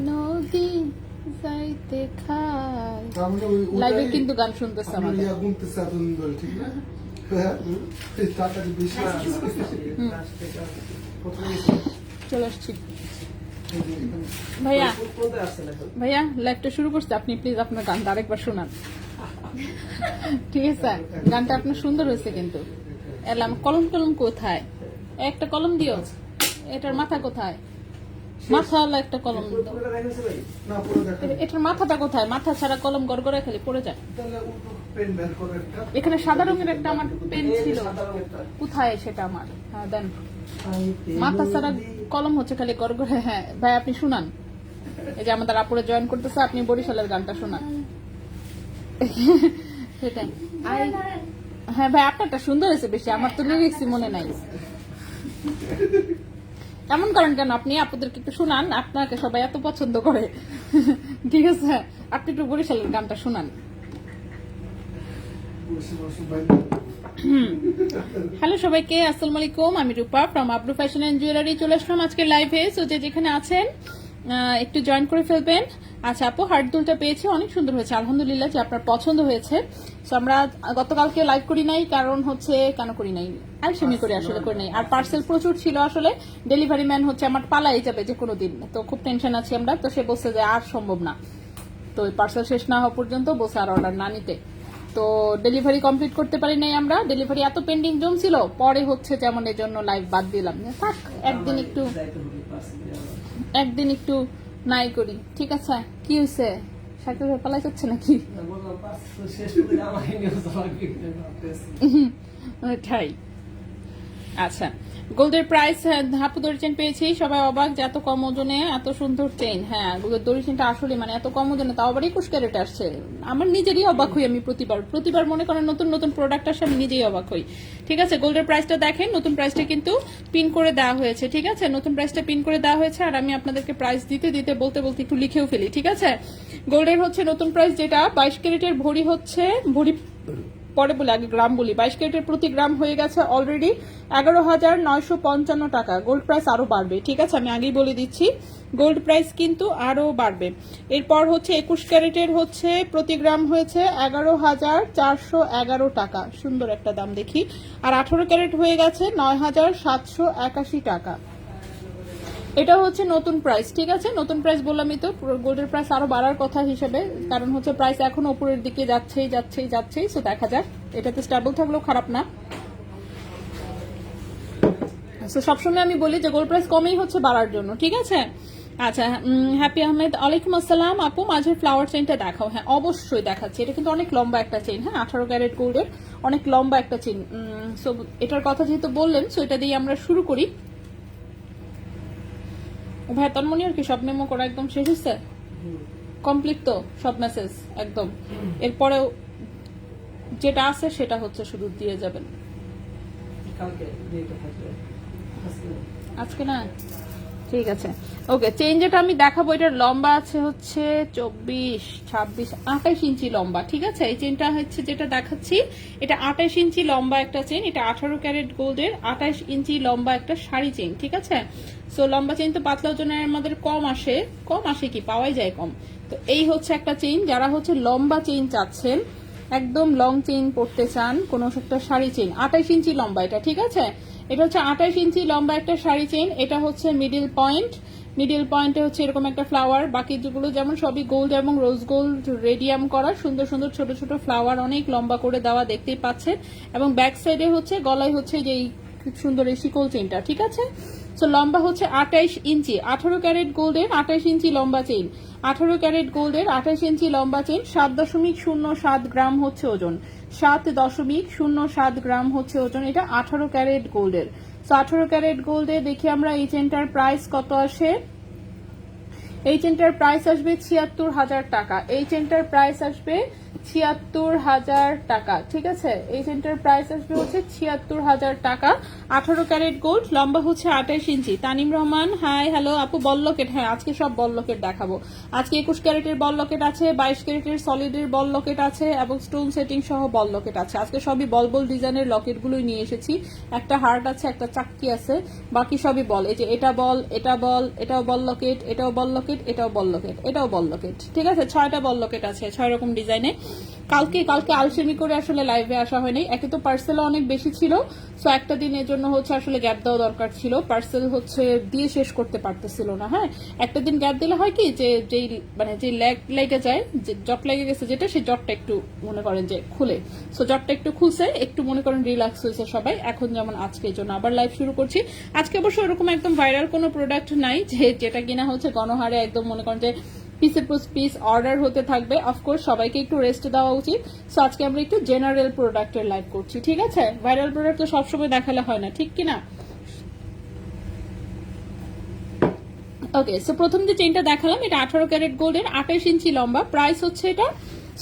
নদী যাইতে খায়। লাইভে কিন্তু গান শুনতেছে আমাদের। চলে আসছি ভাইয়া। ভাইয়া লাইভটা শুরু করছে, আপনি প্লিজ আপনার গানটা আরেকবার শোনান, ঠিক আছে? গানটা আপনার সুন্দর হয়েছে কিন্তু। এলাম কলম কলম কোথায়, একটা কলম দিও। এটার মাথা কোথায়? মাথাওয়ালা একটা কলম দাও। এটার মাথাটা কোথায়? মাথা ছাড়া কলম গড়গড়ে খালি পড়ে যায়। এখানে সাদা রঙের একটা আমার পেন ছিল, কোথায় সেটা আমার? হ্যাঁ দেন। মাথা ছাড়া কলম হচ্ছে খালি গড়গড়ে। হ্যাঁ ভাই আপনি শুনান, এই যে আমাদের আপুরে জয়েন করতেছে, আপনি বরিশালের গানটা শোনান। সেটাই। হ্যাঁ ভাই আপনারটা সুন্দর হয়েছে বেশি, আমার তো লিরিক্সই মনে নাই। এমন করেন কেন আপনি? আপুদেরকে একটু শুনান, আপনাকে সবাই এত পছন্দ করে। ঠিক আছে, আপনি একটু বরিশালের গানটা শুনান। হ্যালো সবাইকে, আসসালামু আলাইকুম। আমি রূপা from Abru fashion and jewellery চলে আসলাম আজকে লাইভে। সো যে যেখানে আছেন একটু জয়েন করে ফেলবেন। আচ্ছা আপু, হার্ট দুলটা পেয়েছি, অনেক সুন্দর হয়েছে আলহামদুলিল্লাহ, যে আপনার পছন্দ হয়েছে। সো আমরা গতকালকে লাইভ করি নাই, কারণ হচ্ছে কেন করি নাই, আলসেমি করে আসলে করি নাই। আর পার্সেল প্রচুর ছিল, আসলে ডেলিভারি ম্যান হচ্ছে আমার পালাই যাবে যে কোনো দিন, তো খুব টেনশন আছি আমরা। তো সে বলছে যে আর সম্ভব না, তো ওই পার্সেল শেষ না হওয়া পর্যন্ত বলছে আর অর্ডার না নিতে। তো ডেলিভারি কমপ্লিট করতে পারি নাই আমরা, ডেলিভারি এত পেন্ডিং জমছিল, পরে হচ্ছে যেমন এই জন্য লাইভ বাদ দিলাম। থাক একদিন একটু নাই করি, ঠিক আছে? কি হয়েছে, সাইকেল হয়ে পালাই যাচ্ছে নাকি? ঠাই। আচ্ছা, গোল্ডের প্রাইস হাপু দড়ি চেন পেয়েছি, সবাই অবাক যে এত কম ওজনে এত সুন্দর চেন। হ্যাঁ দড়ি চেনটা আসলে মানে এত কম ওজনে, তাও আবার 21 ক্যারেট আসছে। আমার নিজেরই অবাক হই, আমি প্রতিবার মনে করেন নতুন নতুন প্রোডাক্ট আসে, আমি নিজেই অবাক হই। ঠিক আছে, গোল্ডের প্রাইসটা দেখেন, নতুন প্রাইসটা কিন্তু পিন করে দেওয়া হয়েছে। ঠিক আছে, নতুন প্রাইসটা পিন করে দেওয়া হয়েছে। আর আমি আপনাদেরকে প্রাইস দিতে বলতে একটু লিখেও ফেলি। ঠিক আছে, গোল্ডের হচ্ছে নতুন প্রাইস যেটা 22 ক্যারেটের ভরি হচ্ছে, ভরি পরে বলে আগে গ্রাম বলি, 22 ক্যারেটের প্রতি গ্রাম হয়ে গেছে অলরেডি 11,955 টাকা। গোল্ড প্রাইস আরো বাড়বে, ঠিক আছে? আমি আগেই বলে দিচ্ছি, গোল্ড প্রাইস কিন্তু আরো বাড়বে। এরপর হচ্ছে 21 ক্যারেটের হচ্ছে প্রতি গ্রাম হয়েছে 11,411 টাকা, সুন্দর একটা দাম দেখি। আর 18 ক্যারেট হয়ে গেছে 9,781 টাকা। এটা হচ্ছে নতুন প্রাইস, ঠিক আছে? নতুন প্রাইস বললামই তো, গোল্ডের প্রাইস আরো বাড়ার কথা হিসেবে, কারণ হচ্ছে প্রাইস এখন উপরের দিকে যাচ্ছেই। সো দেখা যাক, এটাতে স্টেবল থাকলেও খারাপ না। সো সবসময় আমি বলি যে গোল্ড প্রাইস কমেই হচ্ছে বাড়ার জন্য, ঠিক আছে? আচ্ছা, হ্যাপি আহমেদ, ওয়ালাইকুম আসসালাম। আপু মাঝের ফ্লাওয়ার চেইনটা দেখাও। হ্যাঁ অবশ্যই দেখাচ্ছি, এটা কিন্তু অনেক লম্বা একটা চেইন। হ্যাঁ 18 ক্যারেট গোল্ডের অনেক লম্বা একটা চেইন। সো এটার কথা যেহেতু বললেন, সো এটা দিয়ে আমরা শুরু করি। ভাই তন্মনি আর কি সব মেমো করা একদম শেষ হচ্ছে, কমপ্লিট তো সব মেসেজ একদম। এরপরেও যেটা আছে সেটা হচ্ছে শুধু দিয়ে যাবেন আজকে না, ঠিক আছে? ওকে, চেইন যেটা আমি দেখাবো এটার লম্বা আছে হচ্ছে 24, 26, 28 ইঞ্চি লম্বা, ঠিক আছে? এই চেইনটা হচ্ছে যেটা দেখাচ্ছি, এটা 28 ইঞ্চি লম্বা একটা চেইন। এটা 18 ক্যারেট গোল্ডের 28 ইঞ্চি লম্বা একটা শাড়ি চেইন, ঠিক আছে? সো লম্বা চেইন তো পাতলা ওজনের আমাদের কম আসে কি পাওয়াই যায় কম। তো এই হচ্ছে একটা চেইন, যারা হচ্ছে লম্বা চেইন চাচ্ছেন, একদম লং চেইন পড়তে চান, কোনো একটা শাড়ি চেইন 28 ইঞ্চি লম্বা এটা, ঠিক আছে? এটা হচ্ছে 28 ইঞ্চি লম্বা একটা শাড়ি চেইন। এটা হচ্ছে মিডিল পয়েন্টে হচ্ছে এরকম একটা ফ্লাওয়ার, বাকি যেগুলো যেমন সবই গোল্ড এবং রোজ গোল্ড রেডিয়াম করা, সুন্দর সুন্দর ছোট ছোট ফ্লাওয়ার অনেক লম্বা করে দেওয়া, দেখতেই পাচ্ছেন। এবং ব্যাক সাইডে হচ্ছে গলায় হচ্ছে যে খুব সুন্দর এই শিকল চেইনটা, ঠিক আছে? সো লম্বা হচ্ছে 28 ইঞ্চি, 18 ক্যারেট গোল্ডের 28 ইঞ্চি লম্বা চেইন, 18 ক্যারেট গোল্ডের 28 ইঞ্চি লম্বা চেইন। 7.07 গ্রাম হচ্ছে ওজন, 7.07 গ্রাম হচ্ছে ওজন। এটা 18 ক্যারেট গোল্ডের। সো 18 ক্যারেট গোল্ডে দেখি আমরা এই চেনটার প্রাইস কত আসে। এই চেনটার প্রাইস আসবে 76,000 টাকা। এই চেনটার প্রাইস আসবে ৭৬,০০০ টাকা, ঠিক আছে। এই চেনটার প্রাইস আসবে হচ্ছে ৭৬,০০০ টাকা। 18 ক্যারেট গোল্ড, লম্বা হচ্ছে 28 ইঞ্চি। তানিম রহমান হাই হ্যালো আপু, বল লকেট, হ্যাঁ আজকে সব বল লকেট দেখাবো। আজকে 21 ক্যারেটের বল লকেট আছে, 22 ক্যারেটের সলিডের বল লকেট আছে এবং স্টোন সেটিং সহ বল লকেট আছে। আজকে সবই বল বল ডিজাইনের লকেট গুলোই নিয়ে এসেছি। একটা হার্ট আছে, একটা চাক্কি আছে, বাকি সবই বল। এই যে এটা বল, এটা বল, এটাও বল লকেট, এটাও বল লকেট, এটাও বল লকেট, এটাও বল লকেট, ঠিক আছে। 6টা বল লকেট আছে 6 রকম ডিজাইনে। কালকে আলসেমি করে আসলে লাইভে আসা হয়নি, একে তো পার্সেল অনেক বেশি ছিল, সো একটা দিনের জন্য হচ্ছে আসলে গ্যাপ দেওয়া দরকার ছিল, পার্সেল হচ্ছে দিয়ে শেষ করতে পারতেছিল না। হ্যাঁ, একটা দিন গ্যাপ দিলে হয় কি যে যেই মানে যে লেগে যায়, যে জট লেগে গেছে যেটা, সেই জটটা একটু মনে করেন যে খুলে, সো জটটা একটু খুলছে, একটু মনে করেন রিল্যাক্স হয়েছে সবাই। এখন যেমন আজকে এই জন্য আবার লাইভ শুরু করছি। আজকে অবশ্য ওরকম একদম ভাইরাল কোনো প্রোডাক্ট নাই যেটা কিনা হচ্ছে গণহারে একদম মনে করেন যে পিসের পর পিস অর্ডার হতে থাকবে। অফকোর্স সবাইকে একটু রেস্ট দেওয়া উচিত, সো আজকে আমরা একটু জেনারেল প্রোডাক্টের লাইভ করছি, ঠিক আছে। ভাইরাল প্রোডাক্ট তো সবসময় দেখালে হয় না, ঠিক কিনা। ওকে, সো প্রথম যে চেইনটা দেখালাম এটা 18 ক্যারেট গোল্ডের, 28 ইঞ্চি লম্বা, প্রাইস হচ্ছে এটা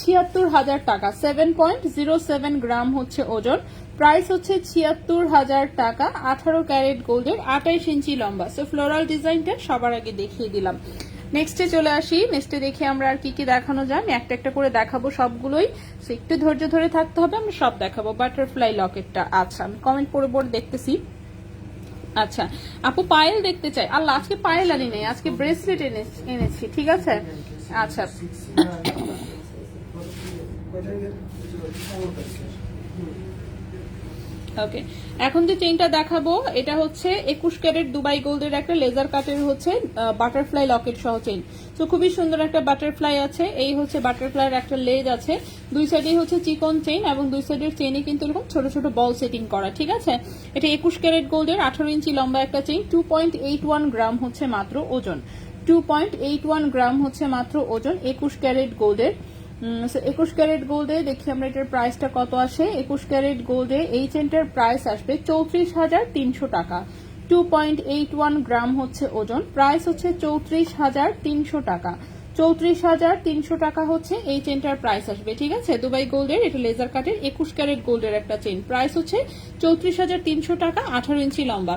৭৬,০০০ টাকা। 7.07 গ্রাম হচ্ছে ওজন, প্রাইস হচ্ছে ৭৬,০০০ টাকা। 18 ক্যারেট গোল্ডের, 28 ইঞ্চি লম্বা। সো ফ্লোরাল ডিজাইনটা সবার আগে দেখিয়ে দিলাম। নেক্সটে চলে আসি, নেক্সটে দেখি আমরা আর কি কি দেখানো যায়। আমি একটা একটা করে দেখাবো সবগুলোই, সো একটু ধৈর্য ধরে থাকতে হবে, আমি সব দেখাবো। বাটারফ্লাই লকেটটা, আচ্ছা আমি কমেন্ট পড়ে পড়ে দেখতেছি। আচ্ছা আপু পায়েল দেখতে চাই, আল্লাহ আজকে পায়েল আনি নেই, আজকে ব্রেসলেট এনেছি, ঠিক আছে। আচ্ছা ওকে, এখন যে চেইনটা দেখাবো এটা হচ্ছে 21 ক্যারেট দুবাই গোল্ডের একটা লেজার কাটের হচ্ছে বাটারফ্লাই লকেট সহ চেইন। তো খুবই সুন্দর একটা বাটারফ্লাই আছে, এই হচ্ছে বাটারফ্লাইয়ের একটা লেজ আছে, দুই সাইডে হচ্ছে চিকন চেইন এবং দুই সাইডের চেইনে কিন্তু এরকম ছোট ছোট বল সেটিং করা, ঠিক আছে। এটা 21 ক্যারেট গোল্ডের, 18 ইঞ্চি লম্বা একটা চেইন, 2.81 গ্রাম হচ্ছে মাত্র ওজন, 2.81 গ্রাম হচ্ছে মাত্র ওজন 21 ক্যারেট গোল্ডের। 21 ক্যারেট গোল্ডে দেখি আমরা এটার প্রাইসটা কত আসে। 21 ক্যারেট গোল্ডে এই চেনটার প্রাইস আসবে 34,300 টাকা। 2.81 গ্রাম হচ্ছে ওজন, প্রাইস হচ্ছে 34,300 টাকা। 34,300 টাকা হচ্ছে এই চেনটার প্রাইস আসবে, ঠিক আছে। দুবাই গোল্ডের এটা লেজার কাটের 21 ক্যারেট গোল্ডের একটা চেন, প্রাইস হচ্ছে 34,300 টাকা, 18 ইঞ্চি লম্বা।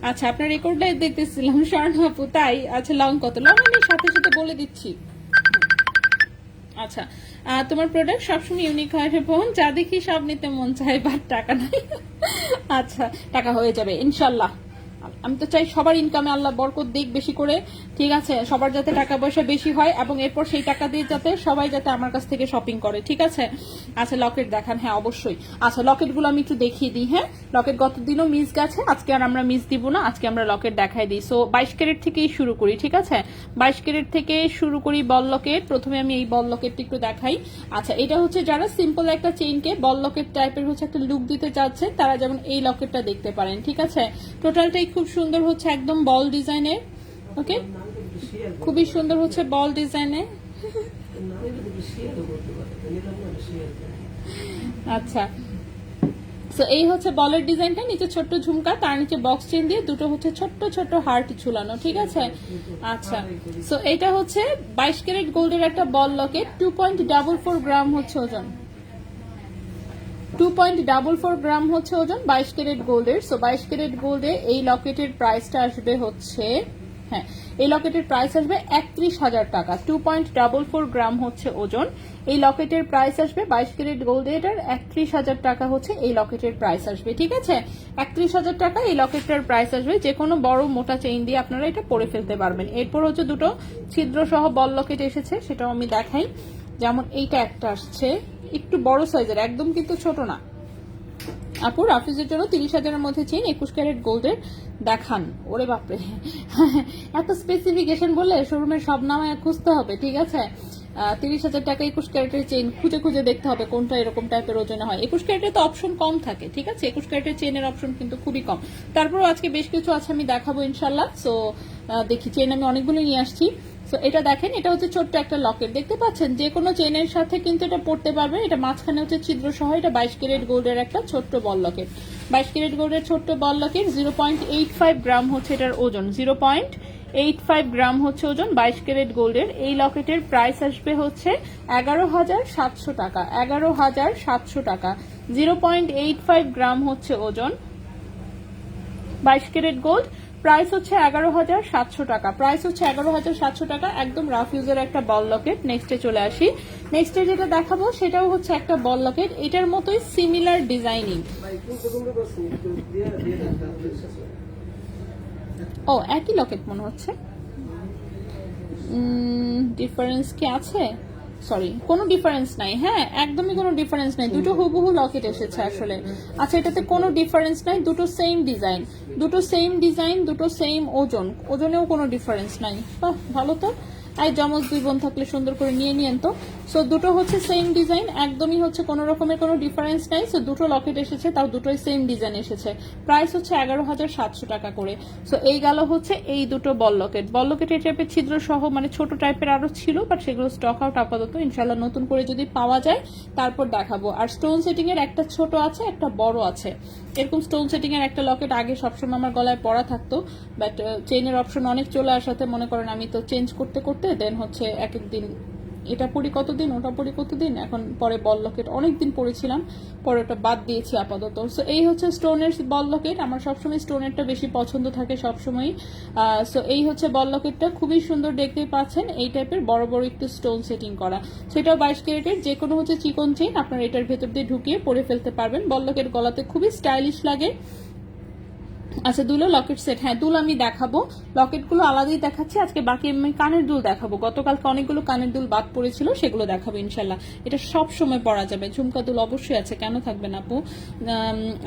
আচ্ছা আপনার রেকর্ডটা দেখতেছিলাম স্বর্ণ আপু, তাই? আচ্ছা লং কত? লং আমি সাথে সাথে বলে দিচ্ছি। আচ্ছা তোমার প্রোডাক্ট সবসময় ইউনিক হয় বোন, যা দেখি সব নিতে মন চায়, বাট টাকা নাই। আচ্ছা টাকা হয়ে যাবে ইনশাল্লাহ, আমি তো চাই সবার ইনকামে আল্লাহ বরকত দিক বেশি করে, ঠিক আছে। সবার যাতে টাকা পয়সা বেশি হয় এবং এরপর সেই টাকা দিয়ে যাতে সবাই যাতে আমার কাছ থেকে শপিং করে, ঠিক আছে। আচ্ছা লকেট দেখান, হ্যাঁ অবশ্যই। আচ্ছা লকেটগুলো আমি একটু দেখিয়ে দিই। হ্যাঁ লকেট গতদিনও মিস গেছে, আজকে আর আমরা মিস দিব না, আজকে আমরা লকেট দেখাই দিই। সো 22 ক্যারেট থেকেই শুরু করি, ঠিক আছে। 22 ক্যারেট থেকে শুরু করি বল লকেট। প্রথমে আমি এই বল লকেটটি একটু দেখাই। আচ্ছা এটা হচ্ছে যারা সিম্পল একটা চেইনকে বল লকেট টাইপের হচ্ছে একটা লুক দিতে চাচ্ছেন, তারা যেমন এই লকেটটা দেখতে পারেন, ঠিক আছে। টোটালটাই খুব সুন্দর হচ্ছে একদম বল ডিজাইনে, ওকে খুবই সুন্দর হচ্ছে বল ডিজাইনে। আচ্ছা সো এই হচ্ছে বলের ডিজাইনটা, নিচে ছোট্ট ঝুমকা, তার নিচে বক্স চেন দিয়ে দুটো হচ্ছে ছোট্ট ছোট্ট হার্ট ঝুলানো, ঠিক আছে। আচ্ছা সো এটা হচ্ছে 22 ক্যারেট গোল্ডের একটা বল লকেট, 2.44 গ্রাম হচ্ছে ওজন, 2.44 গ্রাম হচ্ছে ওজন 22 ক্যারেট গোল্ডের। সো 22 ক্যারেট গোল্ডে এই লকেটের প্রাইসটা আসবে হচ্ছে, হ্যাঁ এই লকেটের প্রাইস আসবে 31,000 টাকা। 2.44 গ্রাম হচ্ছে ওজন, এই লকেটের প্রাইস আসবে 22 ক্যারেট গোল্ডে, এটার 31,000 টাকা হচ্ছে এই লকেটের প্রাইস আসবে, ঠিক আছে। 31,000 টাকা এই লকেটটার প্রাইস আসবে। যে কোনো বড় মোটা চেইন দিয়ে আপনারা এটা পরে ফেলতে পারবেন। এরপর হচ্ছে দুটো ছিদ্র সহ বল লকেট এসেছে, সেটাও আমি দেখাই। যেমন এইটা একটা আসছে একটু বড় সাইজের, একদম কিন্তু ছোট না। আপু রাফিজের জন্য 30,000-এর মধ্যে চেইন 21 ক্যারেট গোল্ডের দেখান। ওরে বাপরে এত স্পেসিফিকেশন বললে শোরুমের সব নামে খুঁজতে হবে, ঠিক আছে। 30,000 টাকা 21 ক্যারেটের চেইন খুঁজে খুঁজে দেখতে হবে কোনটা এরকম টাইপের ওজনে হয়। 21 ক্যারেটের তো অপশন কম থাকে, ঠিক আছে। 21 ক্যারেটের চেইনের অপশন কিন্তু খুবই কম। তারপরও আজকে বেশ কিছু আছে আমি দেখাবো ইনশাল্লাহ। সো দেখি চেইন আমি অনেকগুলো নিয়ে আসছি। সো এটা দেখেন, এটা হচ্ছে ছোট্ট একটা লকেট, দেখতে পাচ্ছেন যে কোনো চেইনের সাথে কিন্তু এটা পড়তে পারবেন। এটা মাঝখানে হচ্ছে ছিদ্র সহ, এটা 22 ক্যারেট গোল্ডের একটা ছোট্ট বল লকেট, 22 ক্যারেট গোল্ডের ছোট্ট বল লকেট। 0.85 গ্রাম হচ্ছে এটার ওজন, 0.85 85 গ্রাম হচ্ছে ওজন, 22 ক্যারেট গোল্ডের। এই লকেটের প্রাইস আসবে হচ্ছে 11,700 টাকা, 11,700 টাকা। 0.85 গ্রাম হচ্ছে ওজন, 22 ক্যারেট গোল্ড, প্রাইস হচ্ছে 11,700 টাকা, প্রাইস হচ্ছে 11,700 টাকা। একদম রাফ ইউজের একটা বল লকেট। নেক্সটে চলে আসি। নেক্সটে যেটা দেখাবো সেটাও হচ্ছে একটা বল লকেট, এটার মতোই সিমিলার ডিজাইনিং। ও একই লকেট মনে হচ্ছে, ডিফারেন্স কি আছে? সরি, কোনো ডিফারেন্স নাই। হ্যাঁ, একদমই কোনো ডিফারেন্স নাই, দুটো হুবহু লকেট এসেছে আসলে। আচ্ছা, এটাতে কোনো ডিফারেন্স নাই, দুটো সেম ডিজাইন, দুটো সেম ডিজাইন, দুটো সেম ওজন, ওজনেও কোনো ডিফারেন্স নাই। বাহ, ভালো তো। এই জমজ দুই বোন থাকলে সুন্দর করে নিয়ে নিয়েন তো। সো দুটো হচ্ছে সেম ডিজাইন, একদমই হচ্ছে কোনো রকমের কোনো ডিফারেন্স নাই। সো দুটো লকেট এসেছে, তাও দুটোই সেম ডিজাইন এসেছে। প্রাইস হচ্ছে 11,700 টাকা করে। সো এই গেল হচ্ছে এই দুটো বল লকেট। বল লকেট এই টাইপের ছিদ্র সহ, মানে ছোট টাইপের আরো ছিল, বাট সেগুলো স্টক আউট আপাতত। ইনশাল্লাহ নতুন করে যদি পাওয়া যায় তারপর দেখাবো। আর স্টোন সেটিং এর একটা ছোট আছে, একটা বড় আছে। এরকম স্টোন সেটিং এর একটা লকেট আগে সবসময় আমার গলায় পরা থাকতো, বাট চেইনের অপশন অনেক চলে আসাতে মনে করেন আমি তো চেঞ্জ করতে করতে দেন হচ্ছে এক একদিন এটা পরি কতদিন, ওটা পরি কতদিন, এখন পরে বল লকেট অনেকদিন পরেছিলাম, পরে ওটা বাদ দিয়েছি আপাতত। সো এই হচ্ছে স্টোনের বল লকেট। আমার সবসময় স্টোনেরটা বেশি পছন্দ থাকে সবসময়। সো এই হচ্ছে বল লকেটটা, খুবই সুন্দর দেখতে পাচ্ছেন, এই টাইপের বড় বড় একটু স্টোন সেটিং করা। সেটাও 22 ক্যারেটের। যে কোনো হচ্ছে চিকন চেইন আপনার এটার ভেতর দিয়ে ঢুকিয়ে পরে ফেলতে পারবেন। বল লকেট গলাতে খুবই স্টাইলিশ লাগে। আচ্ছা, দুলো লকেট সেট, হ্যাঁ দুল আমি দেখাবো, লকেটগুলো আলাদাই দেখাচ্ছি আজকে। বাকি আমি কানের দুল দেখাবো, গতকালকে অনেকগুলো কানের দুল বাদ পড়েছিল, সেগুলো দেখাবো ইনশাল্লাহ। এটা সব সময় পরা যাবে। ঝুমকা দুল অবশ্যই আছে, কেন থাকবে না আপু?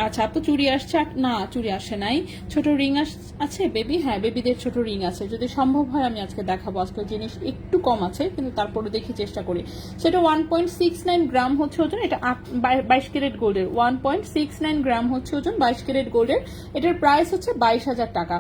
আচ্ছা আপু, চুড়ি আসছে? না, চুড়ি আসে নাই। ছোট রিং আছে বেবি? হ্যাঁ, বেবিদের ছোট রিং আছে, যদি সম্ভব হয় আমি আজকে দেখাবো। আজকে জিনিস একটু কম আছে, কিন্তু তারপরে দেখি চেষ্টা করি। সেটা 1.69 গ্রাম হচ্ছে ওজন, এটা 22 ক্যারেট গোল্ডের। 1.69 গ্রাম হচ্ছে ওজন, 22 ক্যারেট গোল্ডের। এটার প্রাইস হচ্ছে 22,000 টাকা।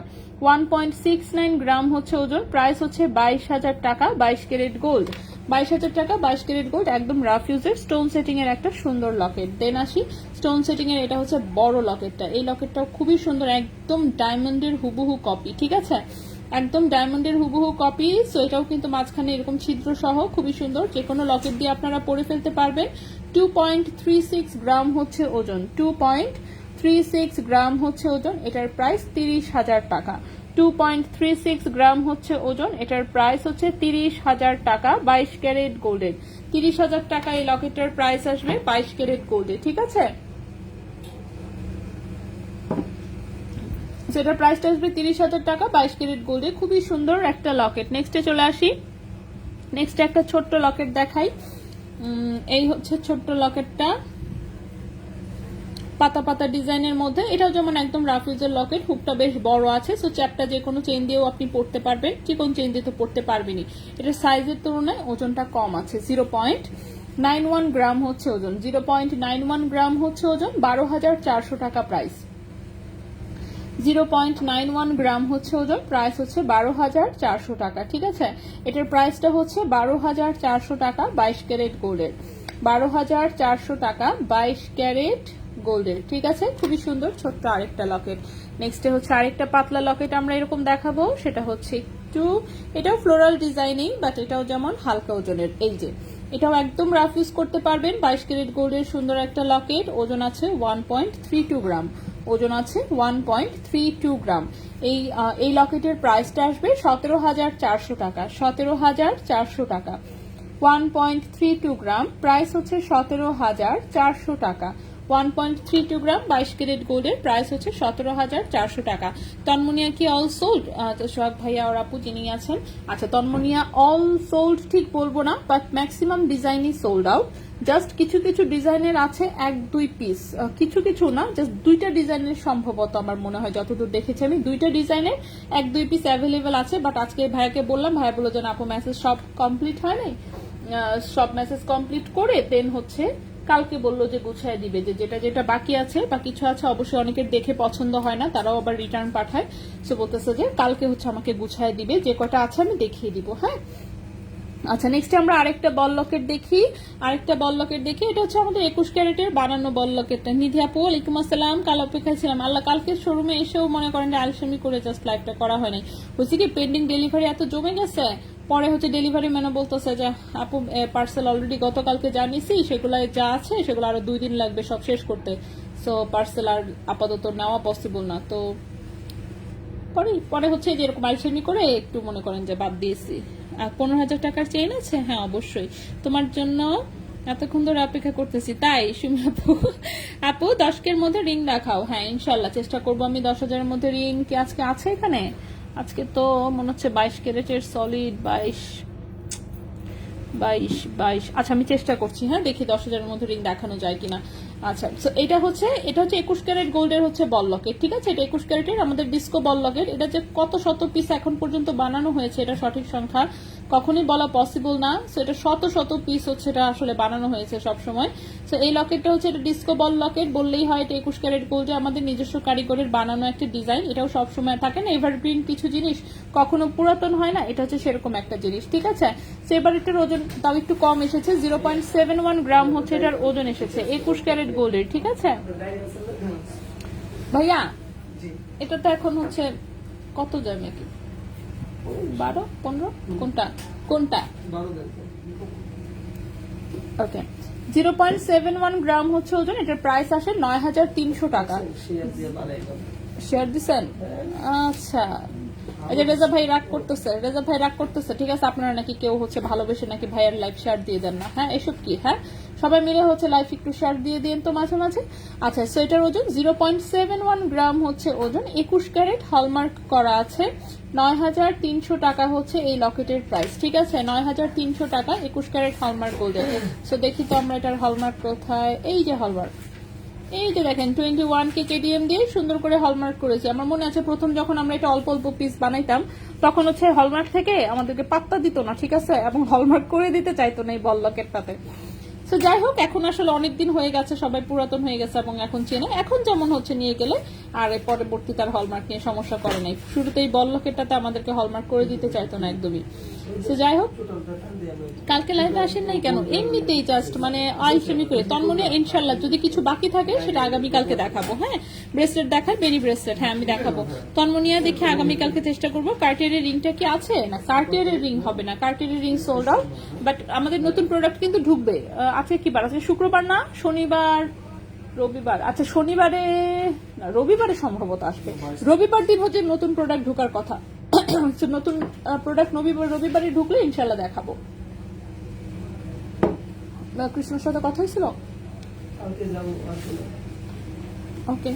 1.69 গ্রাম হচ্ছে ওজন, প্রাইস হচ্ছে 22,000 টাকা, 22 ক্যারেট গোল্ড। 22,000 টাকা, 22 ক্যারেট গোল্ড, একদম রাফ ইউজের স্টোন সেটিং এর একটা সুন্দর লকেট। দেন আসি স্টোন সেটিং এর, এটা হচ্ছে বড় লকেটটা। এই লকেটটাও খুবই সুন্দর, একদম ডায়মন্ডের হুবহু কপি, ঠিক আছে, একদম ডায়মন্ডের হুবহু কপি। সো এটাও কিন্তু মাঝখানে এরকম ছিদ্র সহ খুবই সুন্দর, যে কোনো লকেট দিয়ে আপনারা পরে ফেলতে পারবেন। 2.36 গ্রাম হচ্ছে ওজন, 2.36 গ্রাম হচ্ছে ওজন, এটার প্রাইস 30,000 টাকা। 2.36 গ্রাম হচ্ছে ওজন, এটার প্রাইস হচ্ছে 30,000 টাকা, 22 ক্যারেট গোল্ডের। 30,000 টাকা এই লকেটটার প্রাইস আসবে 22 ক্যারেট গোল্ডে, ঠিক আছে। সেটার প্রাইসটা আসবে 30,000 টাকা, 22 ক্যারেট গোল্ডে, খুবই সুন্দর একটা লকেট। নেক্সটে চলে আসি। নেক্সট একটা ছোট্ট লকেট দেখাই। এই হচ্ছে ছোট্ট লকেটটা, পাতা পাতা ডিজাইনের মধ্যে। এটাও যেমন একদম রাফ ইউজের লকেট, হুকটা বেশ বড় আছে। সো চ্যাপটা যে কোনো চেইন দিয়েও আপনি পড়তে পারবেন, চিকন চেইন দিয়ে তো পড়তে পারবেনই। এটার সাইজের তুলনায় ওজনটা কম আছে, 0.91 গ্রাম হচ্ছে ওজন, 0.91 গ্রাম হচ্ছে ওজন, 12,400 টাকা প্রাইস। 0.91 গ্রাম হচ্ছে ওজন, প্রাইস হচ্ছে 12,400 টাকা, ঠিক আছে। এটার প্রাইসটা হচ্ছে 12,400 টাকা, 22 ক্যারেট গোল্ডের। 12,400 টাকা, 22 ক্যারেট গোল্ডের, ঠিক আছে। খুবই সুন্দর ছোট্ট আরেকটা লকেট। নেক্সটে হচ্ছে আরেকটা পাতলা লকেট আমরা এরকম দেখাবো। সেটা হচ্ছে একটু, এটাও ফ্লোরাল ডিজাইনিং, বাট এটাও যেমন হালকা ওজনের। এই যে এটাও একদম রাফ ইউজ করতে পারবেন। 22 ক্যারেট গোল্ডের সুন্দর একটা লকেট, ওজন আছে 1.32 গ্রাম, ওজন আছে 1.32 গ্রাম। এই লকেটের প্রাইসটা আসবে 17,400 টাকা, 17,400 টাকা। 1.32 গ্রাম, প্রাইস হচ্ছে 17,400 টাকা। 1.32 গ্রাম, 22 ক্যারেট গোল্ডের, প্রাইস হচ্ছে 17,400 টাকা। তন্মনিয়া কি অল সোল্ড? তো সোহাগ ভাইয়া আর আপু যিনি আছেন, আচ্ছা তন্মনিয়া অল সোল্ড ঠিক বলবো না, বাট ম্যাক্সিমাম ডিজাইনই সোল্ড আউট। জাস্ট কিছু কিছু ডিজাইনের আছে 1-2 পিস, কিছু কিছু না, জাস্ট 2টা ডিজাইনের সম্ভবত আমার মনে হয়, যতদূর দেখেছি আমি 2টা ডিজাইনের 1-2 পিস অ্যাভেলেবেল আছে। বাট আজকে ভাইয়াকে বললাম, ভাইয়া বললো যে আপু মেসেজ সব কমপ্লিট হয় নাই, সব মেসেজ কমপ্লিট করে দেন হচ্ছে কালকে বললো যে গুছায় দিবে, যে যেটা যেটা বাকি আছে বা কিছু আছে অবশ্যই অনেকের দেখে পছন্দ হয় না, তারাও আবার রিটার্ন পাঠায়। সো বলতেছে যে কালকে হচ্ছে আমাকে গুছায় দিবে, যে কটা আছে আমি দেখিয়ে দিব। হ্যাঁ, আচ্ছা, নেক্সট আমরা আরেকটা বল লকেট দেখি। এটা হচ্ছে আমাদের 21 ক্যারেটের বানানো বল লকেটটা। নিধি আপু ওয়ালাইকুম আসসালাম, কাল অপেক্ষায় ছিলাম। আল্লাহ, কালকে শোরুমে এসেও মনে করেন যে আলসামি করে জাস্ট লাইভটা করা হয় নাই। হচ্ছে কি পেন্ডিং ডেলিভারি এত জমে গেছে, পরে হচ্ছে ডেলিভারি ম্যানও বলতেছে যে আপু পার্সেল অলরেডি গতকালকে জানিয়েছি, সেগুলো যা আছে সেগুলো আরো 2 দিন লাগবে সব শেষ করতে। সো পার্সেল আর আপাতত নেওয়া পসিবল না। তো পরে হচ্ছে যে এরকম আলসামি করে একটু মনে করেন যে বাদ দিয়েছি। আর 15,000 টাকার চেইন আছে, হ্যাঁ অবশ্যই তোমার জন্য এতক্ষণ ধরে অপেক্ষা করতেছি। তাই সুমি আপু 10 মধ্যে রিং দেখাও। হ্যাঁ ইনশাল্লাহ চেষ্টা করবো আমি 10,000-এর মধ্যে রিং। কি আজকে আছে এখানে? আজকে তো মনে হচ্ছে 22 ক্যারেটের সলিড 22। আচ্ছা আমি চেষ্টা করছি, হ্যাঁ দেখি 10,000-এর মধ্যে রিং দেখানো যায় কিনা। আচ্ছা, এটা হচ্ছে 21 ক্যারেট গোল্ডের হচ্ছে বল লকেট, ঠিক আছে? এটা 21 ক্যারেটের আমাদের ডিস্কো বল লকেট। এটা যে কত শত পিস এখন পর্যন্ত বানানো হয়েছে এটা সঠিক সংখ্যা কখনই বলা পসিবল না। সো এটা শত শত পিস হচ্ছে এটা আসলে বানানো হয়েছে সব সময়। সো এই লকেটটা হচ্ছে এটা ডিস্কো বল লকেট বললেই হয়। এটা 21 ক্যারেট গোল্ডে আমাদের নিজস্ব কারিগরের বানানো একটা ডিজাইন। এটাও সব সময় থাকে না, এভারগ্রিন কিছু জিনিস কখনো পুরাতন হয় না, এটা হচ্ছে সেরকম একটা জিনিস, ঠিক আছে? সো এবার এটার ওজন তাও একটু কম এসেছে, 0.71 গ্রাম হচ্ছে এটার ওজন এসেছে 21 ক্যারেট গোল্ডের, ঠিক আছে ভাইয়া? এটা তো এখন হচ্ছে কত যায় নাকি 12 15 কোনটা ওকে। 0.71 গ্রাম হচ্ছে ওজন। এটার প্রাইস আসে 9,300 টাকা। শেয়ার দিচ্ছেন? আচ্ছা, এই যে রেজা ভাই রাগ করতেছে, ঠিক আছে? আপনারা নাকি কেউ হচ্ছে ভালোবেসে নাকি ভাইয়ের লাইভ শেয়ার দিয়ে দেন না, হ্যাঁ এসব কি? হ্যাঁ সবাই মিলে হচ্ছে লাইভ একটু শেয়ার দিয়ে দিন তো মাঝে মাঝে। আচ্ছা, সো এটার ওজন 0.71 গ্রাম হচ্ছে ওজন, 21 ক্যারেট হলমার্ক করা আছে। 9,300 টাকা হচ্ছে এই লকেটের প্রাইস, ঠিক আছে? 9,300 টাকা 21 ক্যারেট হলমার্ক গোল্ডের। সো দেখি তো আমরা এটার হলমার্ক কোথায়। এই যে হলমার্ক, এই যে দেখেন 21K কেডিএম দিয়ে সুন্দর করে হলমার্ক করেছি। আমার মনে আছে প্রথম যখন আমরা এটা অল্প অল্প পিস বানাইতাম তখন হচ্ছে হলমার্ক থেকে আমাদেরকে পাত্তা দিত না, ঠিক আছে? এবং হলমার্ক করে দিতে চাইতো না এই বল লকেটটাতে। তো যাই হোক, এখন আসলে অনেকদিন হয়ে গেছে, সবাই পুরাতন হয়ে গেছে এবং এখন চেনে। এখন যেমন হচ্ছে নিয়ে গেলে আর পরবর্তী তার হলমার্ক নিয়ে সমস্যা করে নাই। শুরুতেই বল লকেটটাতে আমাদেরকে হলমার্ক করে দিতে চাইতো না একদমই। তো যাই হোক, কালকে লাইভে আসেন নাই কেন? এমনিতেই জাস্ট মানে আলসেমি করে। তন্মনে ইনশাল্লাহ যদি কিছু বাকি থাকে সেটা আগামীকালকে দেখাবো। হ্যাঁ ব্রেসলেট দেখার, বেরি ব্রেসলেট, হ্যাঁ আমি দেখাবো। তন্মনিয়া দেখে আগামীকালকে চেষ্টা করবো। কার্টিয়ারের রিংটা কি আছে? না কার্টিয়ারের রিং হবে না, কার্টিয়ারের রিং সোল্ড আউট। বাট আমাদের নতুন প্রোডাক্ট কিন্তু ঢুকবে। আজকে কি বার আছে? শুক্রবার না শনিবার রবিবার? আচ্ছা শনিবারে না রবিবারে সম্ভবত আসবে। রবিবার দিন হচ্ছে নতুন প্রোডাক্ট ঢোকার কথা। নতুন প্রোডাক্ট রবিবারে ঢুকলে ইনশাল্লাহ দেখাবো। কৃষ্ণর সাথে কথা হয়েছিল? ওকে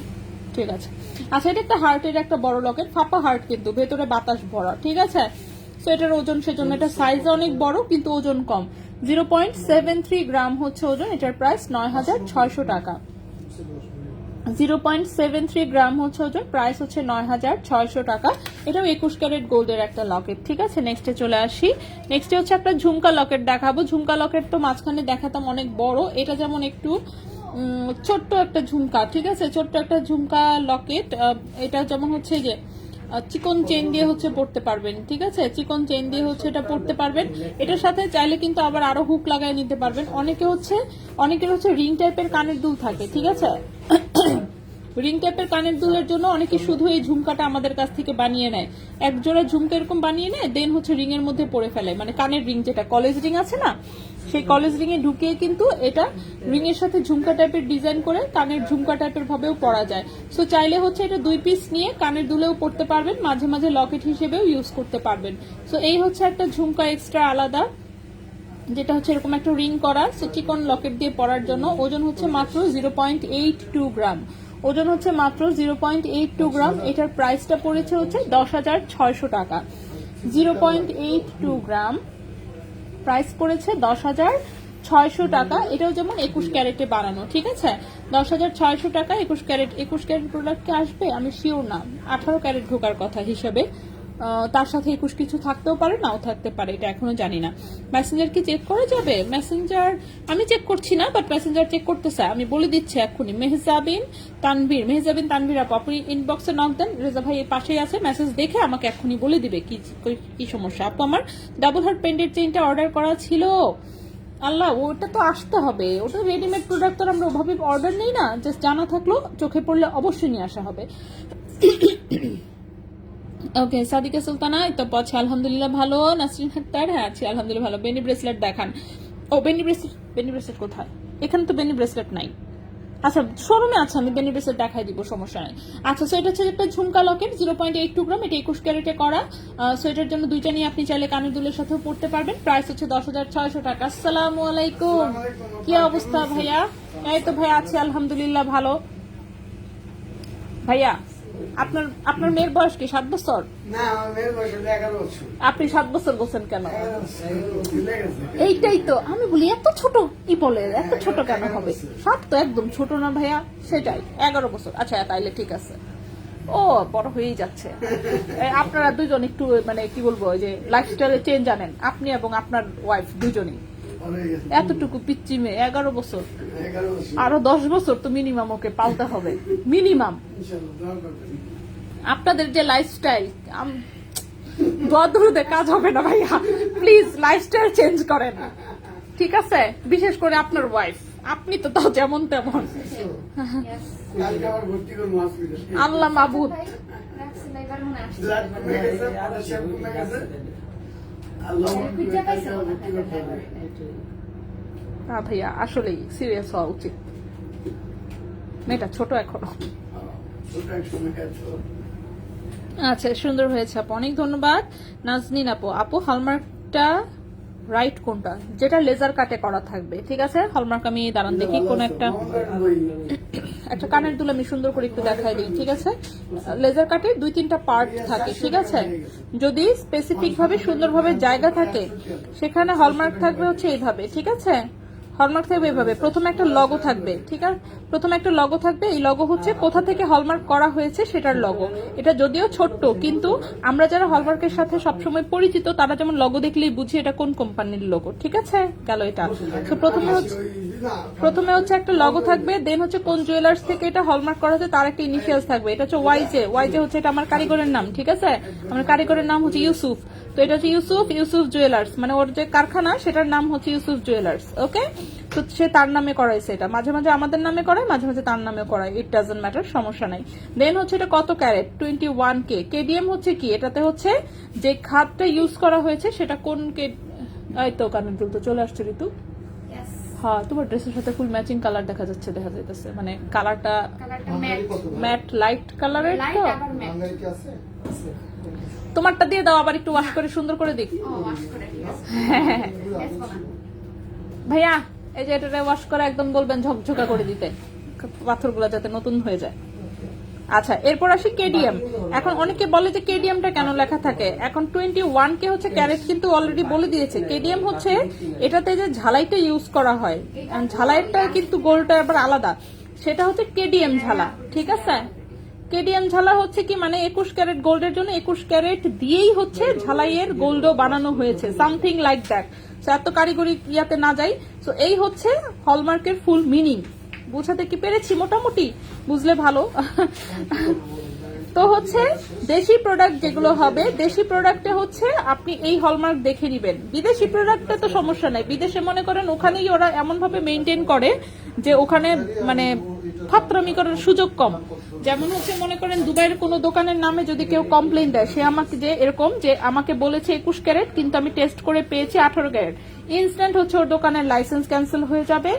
ঠিক আছে। আচ্ছা, এটা একটা হার্টের একটা বড় লকেট, ফাঁপা হার্ট কিন্তু ভেতরে বাতাস ভরা, ঠিক আছে? তো এটার ওজন সেজন্য এটা সাইজ অনেক বড় কিন্তু ওজন কম। 0.73 গ্রাম হচ্ছে ওজন। এটার প্রাইস 9,600 টাকা। 0.73 গ্রাম হচ্ছে ওজন, প্রাইস হচ্ছে 9,600 টাকা। এটাও 21 ক্যারেট গোল্ডের একটা লকেট, ঠিক আছে? নেক্সটে চলে আসি। নেক্সটে হচ্ছে একটা ঝুমকা লকেট দেখাবো। ঝুমকা লকেট তো মাঝখানে দেখাতাম অনেক বড়, এটা যেমন একটু ছোট্ট একটা ঝুমকা, ঠিক আছে? ছোট্ট একটা ঝুমকা লকেট। এটা যেমন হচ্ছে যে চিকন চেন দিয়ে হচ্ছে পড়তে পারবেন, ঠিক আছে? চিকন চেন দিয়ে হচ্ছে এটা পড়তে পারবেন। এটার সাথে চাইলে কিন্তু আবার আরো হুক লাগাই নিতে পারবেন। অনেকের হচ্ছে রিং টাইপের কানের দুল থাকে, ঠিক আছে? রিং টাইপের কানের দুলের জন্য অনেকে শুধু এই ঝুমকাটা আমাদের কাছ থেকে বানিয়ে নেয়। এক জোড়া ঝুমকা এরকম বানিয়ে নেয়, দেন হচ্ছে রিং এর মধ্যে পরে ফেলে। মানে কানের রিং, যেটা কলেজ রিং আছে না, সেই কলেজ রিং এ ঢুকিয়ে কিন্তু এটা রিং এর সাথে ঝুমকা টাইপের ডিজাইন করে কানের ঝুমকা টাইপের ভাবেও পরা যায়। সো চাইলে হচ্ছে এটা 2 পিস নিয়ে কানের দুলেও পড়তে পারবেন, মাঝে মাঝে লকেট হিসেবেও ইউজ করতে পারবেন। সো এই হচ্ছে একটা ঝুমকা এক্সট্রা আলাদা, যেটা হচ্ছে এরকম একটা রিং করা। সো চিকন লকেট দিয়ে পরার জন্য। ওজন হচ্ছে মাত্র 0.82 গ্রাম। ওজন হচ্ছে মাত্র 0.82 গ্রাম। এটার প্রাইসটা পড়েছে হচ্ছে 10,600 টাকা। 0.82 গ্রাম প্রাইস পড়েছে 10,600 টাকা। এটাও যেমন 21 ক্যারেটে বানানো, ঠিক আছে? 10,600 টাকা 21 ক্যারেট। 21 ক্যারেট প্রোডাক্ট আসবে আমি শিওর না, 18 ক্যারেট ঢোকার কথা হিসেবে। তার সাথে 21 কিছু থাকতেও পারে, নাও থাকতে পারে, এটা এখনো জানি না। মেসেঞ্জার কি চেক করা যাবে? মেসেঞ্জার আমি চেক করছি না, বাট মেসেঞ্জার চেক করতেছে, আমি বলে দিচ্ছি এক্ষুনি। মেহজাবিন তানভীর আপু, আপনি ইনবক্সে নক দেন, রেজা ভাই এর পাশেই আছে, মেসেজ দেখে আমাকে এক্ষুনি বলে দিবে কি সমস্যা। আপু আমার ডাবল হার্ট পেন্ডেন্ট চেইনটা অর্ডার করা ছিল, আল্লাহ ওটা তো আসতে হবে, ওটা রেডিমেড প্রোডাক্ট তো আমরা ওভাবে অর্ডার নেই না, জাস্ট জানা থাকলো, চোখে পড়লে অবশ্যই নিয়ে আসা হবে। ওকে, সাদিকা সুলতানা তো আছে আলহামদুলিল্লাহ ভালো। নাসরিন আক্তার, হ্যাঁ আছি আলহামদুলিল্লাহ ভালো। বেনি ব্রেসলেট দেখান। ও বেনি ব্রেসলেট কোথায়? এখানে তো বেনি ব্রেসলেট নাই। আচ্ছা শোরুমে আছে, আমি বেনি ব্রেসলেট দেখাই দিব, সমস্যা নাই। আচ্ছা সো এটা হচ্ছে একটা ঝুমকা লকেট 0.82 গ্রাম, এটা 21 ক্যারেটে করা। সো এটার জন্য দুইটা নিয়ে আপনি চাইলে কানের দুলের সাথেও পড়তে পারবেন। প্রাইস হচ্ছে 10,600 টাকা। আসসালামু আলাইকুম, কি অবস্থা ভাইয়া? এই তো ভাইয়া আছি আলহামদুলিল্লাহ ভালো। ভাইয়া আপনার মেয়ের বয়স কি 7 বছর? না, আমার মেয়ের বয়স 11 বছর। আপনি 7 বছর বলছেন কেন? 11 বছর। এইটাই তো আমি বলি, এত ছোট কি বলে, এত ছোট কেন হবে? 7 তো একদম ছোট না ভাইয়া, সেটাই 11 বছর। আচ্ছা তাইলে ঠিক আছে, ও বড় হয়েই যাচ্ছে। আপনারা দুজন একটু মানে কি বলবো, যে লাইফস্টাইলে চেঞ্জ আনেন, আপনি এবং আপনার ওয়াইফ দুজনই। এতটুকু পিচ্চি মেয়ে 11 বছর, আরো 10 বছর তো মিনিমাম ওকে পালতে হবে, মিনিমাম। আপনাদের যে লাইফস্টাইল দরদে কাজ হবে না ভাইয়া, প্লিজ লাইফস্টাইল চেঞ্জ করেন, ঠিক আছে? বিশেষ করে আপনার ওয়াইফ, আপনি তো তাও যেমন তেমন। আল্লাহ মাবুদ। না ভাইয়া আসলেই সিরিয়াস হওয়া উচিত, মেয়েটা ছোট এখনো। আচ্ছা সুন্দর হয়েছে আপু, অনেক ধন্যবাদ। নাজনীন আপু হলমার্কটা রাইট কোনটা? যেটা লেজার কাটে করা থাকবে, ঠিক আছে? হলমার্ক আমি দাঁড়ান দেখি কোন একটা কানের দুল আমি সুন্দর করে একটু দেখাই দিই, ঠিক আছে? লেজার কাটে 2-3টা পার্ট থাকে, ঠিক আছে? যদি স্পেসিফিক ভাবে সুন্দরভাবে জায়গা থাকে সেখানে হলমার্ক থাকবে হচ্ছে এইভাবে, ঠিক আছে? হলমার্ক থাকবে এইভাবে, প্রথমে একটা লগো থাকবে, ঠিক আছে? প্রথমে একটা লগো থাকবে, এই লগো হচ্ছে কোথা থেকে হলমার্ক করা হয়েছে সেটার লগো। এটা যদিও ছোট্ট, কিন্তু আমরা যারা হলমার্কের সাথে সবসময় পরিচিত তারা যেমন লগো দেখলেই বুঝি এটা কোন কোম্পানির লগো, ঠিক আছে? গেল এটা। তো প্রথমে হচ্ছে একটা লগো থাকবে, দেন হচ্ছে কোন জুয়েলার্স থেকে এটা হলমার্ক করা হচ্ছে তার একটা ইনিশিয়ালস থাকবে। এটা হচ্ছে ওয়াইজে হচ্ছে এটা আমার কারিগরের নাম, ঠিক আছে? আমার কারিগরের নাম হচ্ছে ইউসুফ, তো এটা হচ্ছে ইউসুফ জুয়েলার্স, মানে ওর যে কারখানা সেটার নাম হচ্ছে ইউসুফ জুয়েলার্স, ওকে? তো সে তার নামে করাইছে এটা, মাঝে মাঝে আমাদের নামে করায়, মাঝে মাঝে তার নামে করায়, ইট ডাজন্ট ম্যাটার, সমস্যা নাই। দেন হচ্ছে এটা কত ক্যারেট? 21K। কেডিএম হচ্ছে কি? এটাতে হচ্ছে যে খাতটা ইউজ করা হয়েছে সেটা কোন এই তো কানের দুল তো চলে আসছে ঋতু। হ্যাঁ তোমার ড্রেসের সাথে ফুল ম্যাচিং কালার দেখা যাইতেছে, মানে কালারটা ম্যাট লাইট কালারের। তো তোমারটা দিয়ে দাও, আবার একটু ওয়াশ করে সুন্দর করে দিক। ভাইয়া এই যে এটা ওয়াশ করে একদম বলবেন ঝকঝকা করে দিতে, পাথরগুলো যাতে নতুন হয়ে যায়। আচ্ছা এরপর আসি কেডিএম। এখন অনেকে বলে যে কেডিএমটা কেন লেখা থাকে, এখন 21K হচ্ছে ক্যারেট, কিন্তু অলরেডি বলে দিয়েছে কেডিএম হচ্ছে এটাতে যে ঝালাইটা ইউজ করা হয়, ঝালাইটা কিন্তু গোলটা আবার আলাদা, সেটা হচ্ছে কেডিএম ঝালা, ঠিক আছে? কেডিএম ঝালা হচ্ছে কি, মানে 21 ক্যারেট গোল্ডের জন্য 21 ক্যারেট দিয়েই হচ্ছে ঝালাইয়ের গোল্ডও বানানো হয়েছে, সামথিং লাইক দ্যাট। এত কারিগরি ইয়াতে না যাই। তো এই হচ্ছে হলমার্কের ফুল মিনিং। বুঝাতে কি পেরেছি? মোটামুটি বুঝলে ভালো। তো হচ্ছে দেশি প্রোডাক্ট যেগুলো হবে, দেশি প্রোডাক্টে হচ্ছে আপনি এই হলমার্ক দেখে নিবেন। বিদেশি প্রোডাক্টে তো সমস্যা নাই, বিদেশে মনে করেন ওখানেই ওরা এমন ভাবে মেনটেন করে যে ওখানে মানে ফাত্রামি করার সুযোগ কম। যেমন হচ্ছে মনে করেন দুবাইয়ের কোনো দোকানের নামে যদি কেউ কমপ্লেন দেয়, সে আমাকে যে এরকম যে আমাকে বলেছে 21 ক্যারেট কিন্তু আমি টেস্ট করে পেয়েছি 18 ক্যারেট, ইনস্ট্যান্ট হচ্ছে ওর দোকানের লাইসেন্স ক্যান্সেল হয়ে যাবে।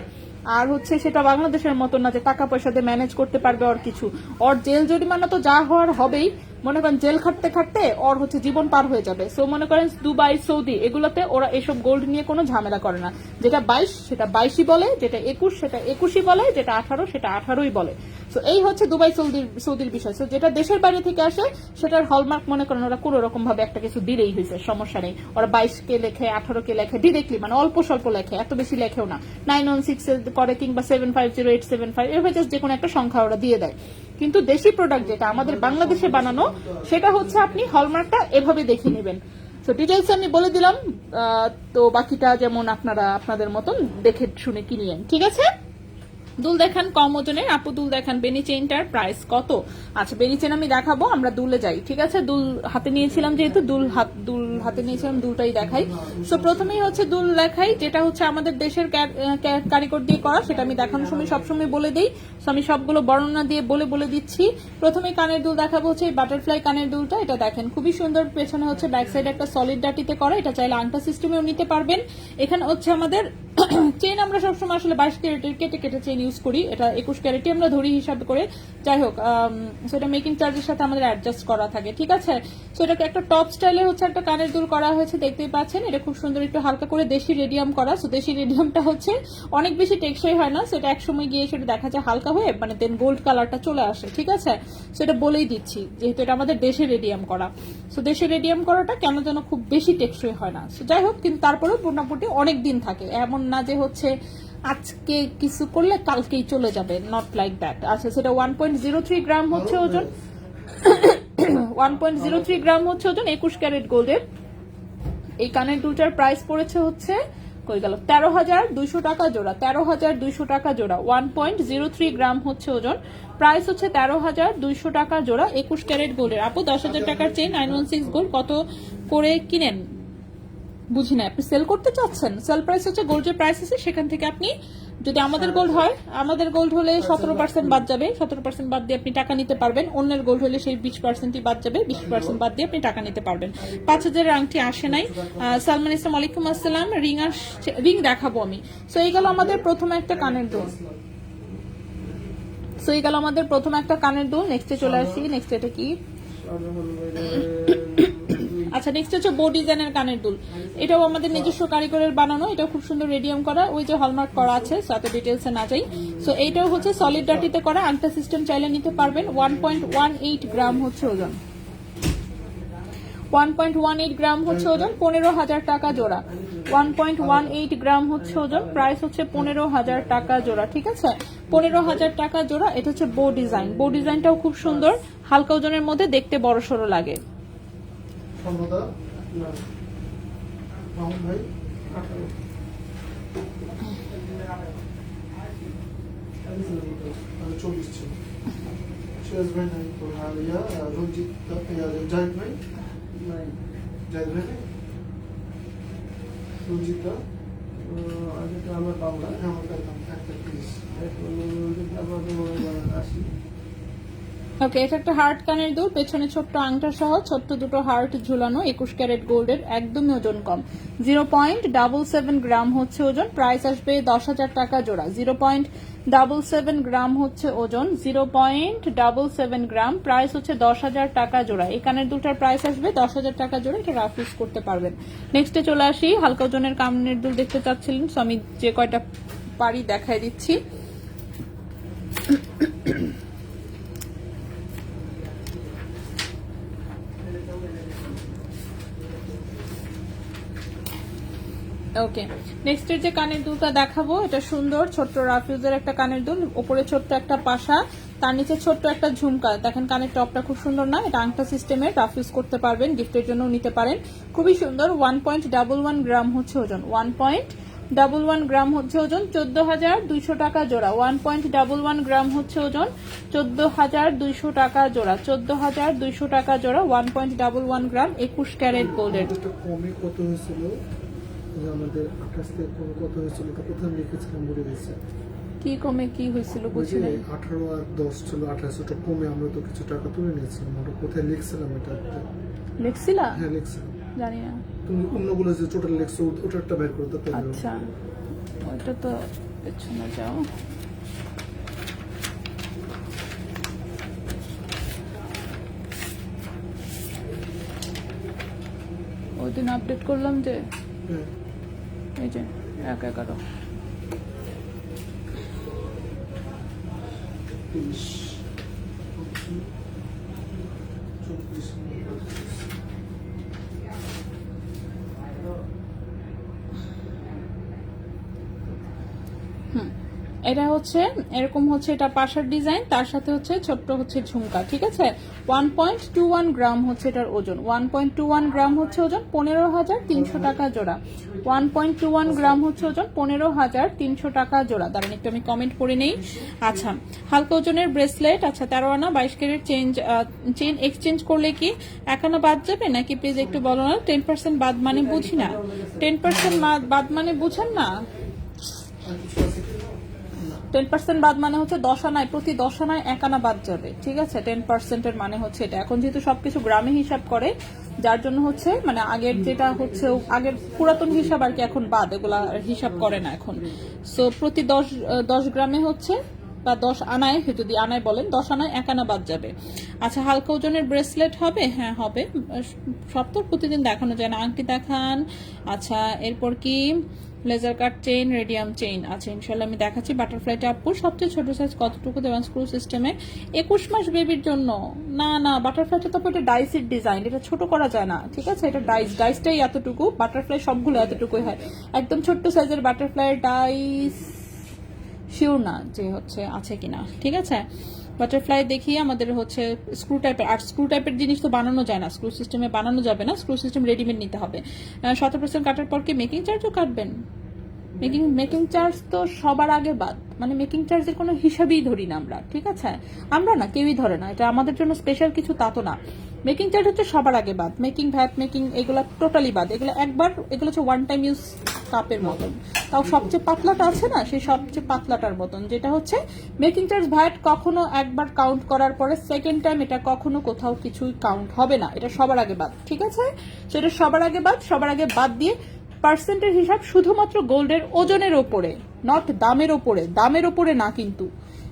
আর হচ্ছে সেটা বাংলাদেশের মতো না যে টাকা পয়সা দিয়ে ম্যানেজ করতে পারবে ওর কিছু, ওর জেল জরিমানা তো যা হওয়ার হবেই, মনে করেন জেল খাটতে খাটতে ওর হচ্ছে জীবন পার হয়ে যাবে। সো মনে করেন দুবাই সৌদি এগুলোতে ওরা এসব গোল্ড নিয়ে কোনো ঝামেলা করে না, যেটা 22 সেটা 22ই বলে, যেটা 21 সেটা 21ই বলে, যেটা 18 সেটা 18ই বলে। তো এই হচ্ছে দুবাই সৌদির বিষয়। তো যেটা দেশের বাইরে থেকে আসে সেটার হলমার্ক মনে করেন ওরা কোনো রকম ভাবে একটা কিছু দিলেই হয়েছে, সমস্যা নেই। ওরা 22K লেখে, 18K লেখে ডিরেক্টলি, মানে অল্প স্বল্প লেখে, এত বেশি লেখেও না। 916 করে কিংবা 750 875 এভাবে জাস্ট যে কোনো একটা সংখ্যা ওরা দিয়ে দেয়। কিন্তু দেশি প্রোডাক্ট যেটা আমাদের বাংলাদেশে বানানো সেটা হচ্ছে আপনি হলমার্কটা এভাবে দেখে নেবেন। তো ডিটেলস আমি বলে দিলাম, তো বাকিটা যেমন আপনারা আপনাদের মতন দেখে শুনে কিনিয়েন, ঠিক আছে। দুল দেখান কম ওজনের আপু, দুল দেখান। বেনি চেইনটার প্রাইস কত? আচ্ছা বেনি চেইন আমি দেখাবো, আমরা দুলে যাই, ঠিক আছে। দুল হাতে নিয়েছিলাম যেহেতু দুল হাতে নিয়েছিলাম, দুলটাই দেখাই। সো প্রথমেই হচ্ছে দুল দেখাই, যেটা হচ্ছে আমাদের দেশের কারিগর দিয়ে করা, সেটা আমি দেখানোর সময় সবসময় বলে দিই। সো আমি সবগুলো বর্ণনা দিয়ে বলে দিচ্ছি। প্রথমে কানের দুল দেখাবো হচ্ছে এই বাটারফ্লাই কানের দুলটা, এটা দেখেন খুবই সুন্দর। পেছনে হচ্ছে ব্যাক সাইড একটা সলিড ডাটিতে করা, এটা চাইলে আংটা সিস্টেমেও নিতে পারবেন। এখানে হচ্ছে আমাদের চেন আমরা সবসময় আসলে 22 ক্যারেটের কেটে কেটে চেন ইউজ করি, এটা 21 ক্যারেটই আমরা ধরি হিসাবে করে। যাই হোক, সেটা মেকিং চার্জের সাথে আমাদের অ্যাডজাস্ট করা থাকে, ঠিক আছে। সো এটাকে একটা টপ স্টাইলে হচ্ছে একটা কানের দুল করা হয়েছে, দেখতেই পাচ্ছেন। এটা খুব সুন্দর একটু হালকা করে দেশি রেডিয়াম করা। সো দেশি রেডিয়ামটা হচ্ছে অনেক বেশি টেকসই হয় না, সেটা এক সময় গিয়ে সেটা দেখা যায় হালকা হয়ে মানে দেন গোল্ড কালারটা চলে আসে, ঠিক আছে। সেটা বলেই দিচ্ছি যেহেতু এটা আমাদের দেশে রেডিয়াম করা। সো দেশে রেডিয়াম করাটা কেন যেন খুব বেশি টেকসই হয় না। সো যাই হোক, কিন্তু তারপরেও মোটামুটি অনেক দিন থাকে, এমন না যে হচ্ছে আজকে কিছু করলে কালকেই চলে যাবে, নট লাইক দ্যাট। আচ্ছা সেটা 1.03 গ্রাম হচ্ছে ওজন, 1.03 গ্রাম হচ্ছে ওজন, 21 ক্যারেট গোল্ডের। এই কানের দুলটার প্রাইস পড়েছে হচ্ছে কই গেল 13,200 টাকা জোড়া, 13,200 টাকা জোড়া। 1.03 গ্রাম হচ্ছে ওজন, প্রাইস হচ্ছে 13,200 টাকা জোড়া, 21 ক্যারেট গোল্ডের। আপু 10,000 টাকার চেইন 916 গোল্ড কত করে কিনেন? বুঝি না, আপনি সেল করতে চাচ্ছেন? সেল প্রাইস হচ্ছে গোল্ড যে প্রাইস আছে সেখান থেকে আপনি, যদি আমাদের গোল্ড হয়, আমাদের গোল্ড হলে 17% বাদ যাবে, 17% বাদ দিয়ে আপনি টাকা নিতে পারবেন। অন্যের গোল্ড হলে সেই 20%ই বাদ যাবে, 20% বাদ দিয়ে আপনি টাকা নিতে পারবেন। 5,000 আংটি আসে নাই। সালমান ইসলাম ওয়ালাইকুম আসসালাম। রিং দেখাবো আমি। সো এই গেল আমাদের প্রথম একটা কানের দুল, নেক্সটে চলে আসি। নেক্সট এটা কি? আচ্ছা নেক্সট হচ্ছে বো ডিজাইনের কানের দুল, এটাও আমাদের নিজস্ব কারিগরের বানানো, এটা খুব সুন্দর রেডিয়াম করা, ওই যে হলমার্ক করা আছে, সাথে ডিটেলসে না যাই। সো এইটাও হচ্ছে সলিড ডাটিতে করা, আংটা সিস্টেম চাইলে নিতে পারবেন। 1.18 গ্রাম হচ্ছে ওজন, 1.18 গ্রাম হচ্ছে ওজন, 15,000 টাকা জোড়া। 1.18 গ্রাম হচ্ছে ওজন, প্রাইস হচ্ছে 15,000 টাকা জোড়া, ঠিক আছে। 15,000 টাকা জোড়া। এটা হচ্ছে বো ডিজাইন, বো ডিজাইনটাও খুব সুন্দর, হালকা ওজনের মধ্যে দেখতে বড় সড়ো লাগে। ভাই 24 ছিল। শেষ ভাই নাই তো, আর রঞ্জিত জাহিদ ভাই নাই, জাহিদ ভাই রঞ্জিত আগে তো আমরা পাবো না, আমার পেতাম একটা পিস আসি। ওকে, এটা একটা হার্ট কানের দুল, পেছনে ছোট্ট আংটা সহ ছোট্ট দুটো হার্ট ঝুলানো, 21 ক্যারেট গোল্ডের, একদমই ওজন কম, 0.77 গ্রাম হচ্ছে ওজন, প্রাইস আসবে 10,000 টাকা জোড়া। 0.77 গ্রাম হচ্ছে ওজন, 0.77 গ্রাম, প্রাইস হচ্ছে 10,000 টাকা জোড়া। এই কানের দুলটার প্রাইস আসবে 10,000 টাকা জোড়া, এটা রাফ ইউজ করতে পারবেন। নেক্সটে চলে আসি, হালকা ওজনের কানের দুল দেখতে চাচ্ছিলেন, সো আমি যে কয়টা পারি দেখাই দিচ্ছি। ওকে, নেক্সটের যে কানের দুলটা দেখাবো, এটা সুন্দর ছোট্ট রাফিউজের একটা কানের দুল, উপরে ছোট্ট একটা পাশা, তার নিচে ছোট্ট একটা ঝুমকা। দেখেন কানের টপটা খুব সুন্দর না? এটা আংটা সিস্টেমের, রাফিউজ করতে পারবেন, গিফটের জন্য নিতে পারেন, খুবই সুন্দর। 1.11 গ্রাম হচ্ছে ওজন, 1.11 গ্রাম হচ্ছে ওজন, 14,200 টাকা জোড়া। 1.11 গ্রাম হচ্ছে ওজন, 14,200 টাকা জোড়া, 14,200 টাকা জোড়া, 1.11 গ্রাম, 21 ক্যারেট গোল্ডের। কমে কত হয়েছিল আমাদের আকাশ থেকে কত হয়েছিল, এটা কোথায় লিখেছিলাম বলে দিয়েছে। কি কমে কি হয়েছিল বুঝি নাই। 18 আর 10 ছিল, 28টা কমে আমরা তো কিছু টাকা তুলে নিয়েছিলাম, ওটা কোথায় লিখছিলাম? এটা লিখছিলা? হ্যাঁ লিখছিলাম, জানি না। তুমি অন্যগুলো যে টোটাল লিখছো ওটা একটা বের করতে পারবে। আচ্ছা ওইটা তো পেছনে যাও, ওই দিন আপডেট করলাম যে হ্যাঁ এই যে 1/11। 23, 24, এটা হচ্ছে এরকম হচ্ছে, এটা পাশার ডিজাইন, তার সাথে হচ্ছে ছোট্ট হচ্ছে ঝুমকা, ঠিক আছে। 1.21 গ্রাম হচ্ছে এটার ওজন, 1.21 গ্রাম হচ্ছে ওজন, 15,300 টাকা জোড়া। 1.21 গ্রাম হচ্ছে ওজন, 15,300 টাকা জোড়া। দাঁড়ান একটু আমি কমেন্ট করে নেই। আচ্ছা, হালকা ওজনের ব্রেসলেট, আচ্ছা 13 আনা 22 ক্যারেট চেন এক্সচেঞ্জ করলে কি 1 আনা বাদ যাবে নাকি? প্লিজ একটু বলো না। 10% বাদ মানে বুঝি না, 10% বাদ মানে বুঝেন না। 10% বাদ মানে হচ্ছে 10 আনায়, প্রতি 10 আনায় 1 আনা বাদ যাবে, ঠিক আছে। 10% এর মানে হচ্ছে এটা। এখন যেহেতু সবকিছু গ্রামে হিসাব করে, যার জন্য হচ্ছে মানে আগের যেটা হচ্ছে আগের পুরাতন হিসাব আর কি এখন বাদ, এগুলা হিসাব করে না এখন। সো প্রতি 10 গ্রামে হচ্ছে বা 10 আনায়, যদি আনায় বলেন 10 আনায় 1 আনা বাদ যাবে। আচ্ছা, হালকা ওজনের ব্রেসলেট হবে? হ্যাঁ হবে, সব তো প্রতিদিন দেখানো যায় না। আংটি দেখান। আচ্ছা, এরপর কি laser cut chain, radium chain. আচ্ছা ইনশাল্লাহ আমি দেখাচ্ছি। বাটারফ্লাইটা আপু সবচেয়ে ছোট সাইজ কতটুকু দেবেন স্ক্রু সিস্টেমে? 21 মাস বেবির জন্য। না না, বাটারফ্লাইটা তো এটা ডাইসের ডিজাইন, এটা ছোট করা যায় না, ঠিক আছে। এটা ডাইসটাই এতটুকু, বাটারফ্লাই সবগুলো এতটুকুই হয়। একদম ছোট্ট সাইজের বাটারফ্লাই ডাইস শিওর না যে হচ্ছে আছে কিনা, ঠিক আছে। বাটারফ্লাই দেখিয়ে আমাদের হচ্ছে স্ক্রু টাইপের, আর স্ক্রু টাইপের জিনিস তো বানানো যায় না, স্ক্রু সিস্টেমে বানানো যাবে না, স্ক্রু সিস্টেম রেডিমেড নিতে হবে। 17% কাটার পর কি মেকিং চার্জও কাটবেন? মেকিং চার্জ তো সবার আগে বাদ, মানে মেকিং চার্জের কোনো হিসাবেই ধরি না আমরা, ঠিক আছে। আমরা না, কেউই ধরে না, এটা আমাদের জন্য স্পেশাল কিছু তা তো না। মেকিং চার্জ হচ্ছে সবার আগে বাদ, মেকিং ভ্যাট মেকিং এগুলো টোটালি বাদ। এগুলো একবার, এগুলো হচ্ছে ওয়ান টাইম ইউজ কাপের মতন, তাও সবচেয়ে পাতলাটা আছে না, সেই সবচেয়ে পাতলাটার মতন, যেটা হচ্ছে মেকিং চার্জ ভ্যাট কখনো একবার কাউন্ট করার পরে সেকেন্ড টাইম এটা কখনো কোথাও কিছুই কাউন্ট হবে না, এটা সবার আগে বাদ, ঠিক আছে। সেটা সবার আগে বাদ, সবার আগে বাদ দিয়ে পার্সেন্টের হিসাব শুধুমাত্র গোল্ডের ওজনের ওপরে, নট দামের ওপরে, দামের ওপরে না কিন্তু,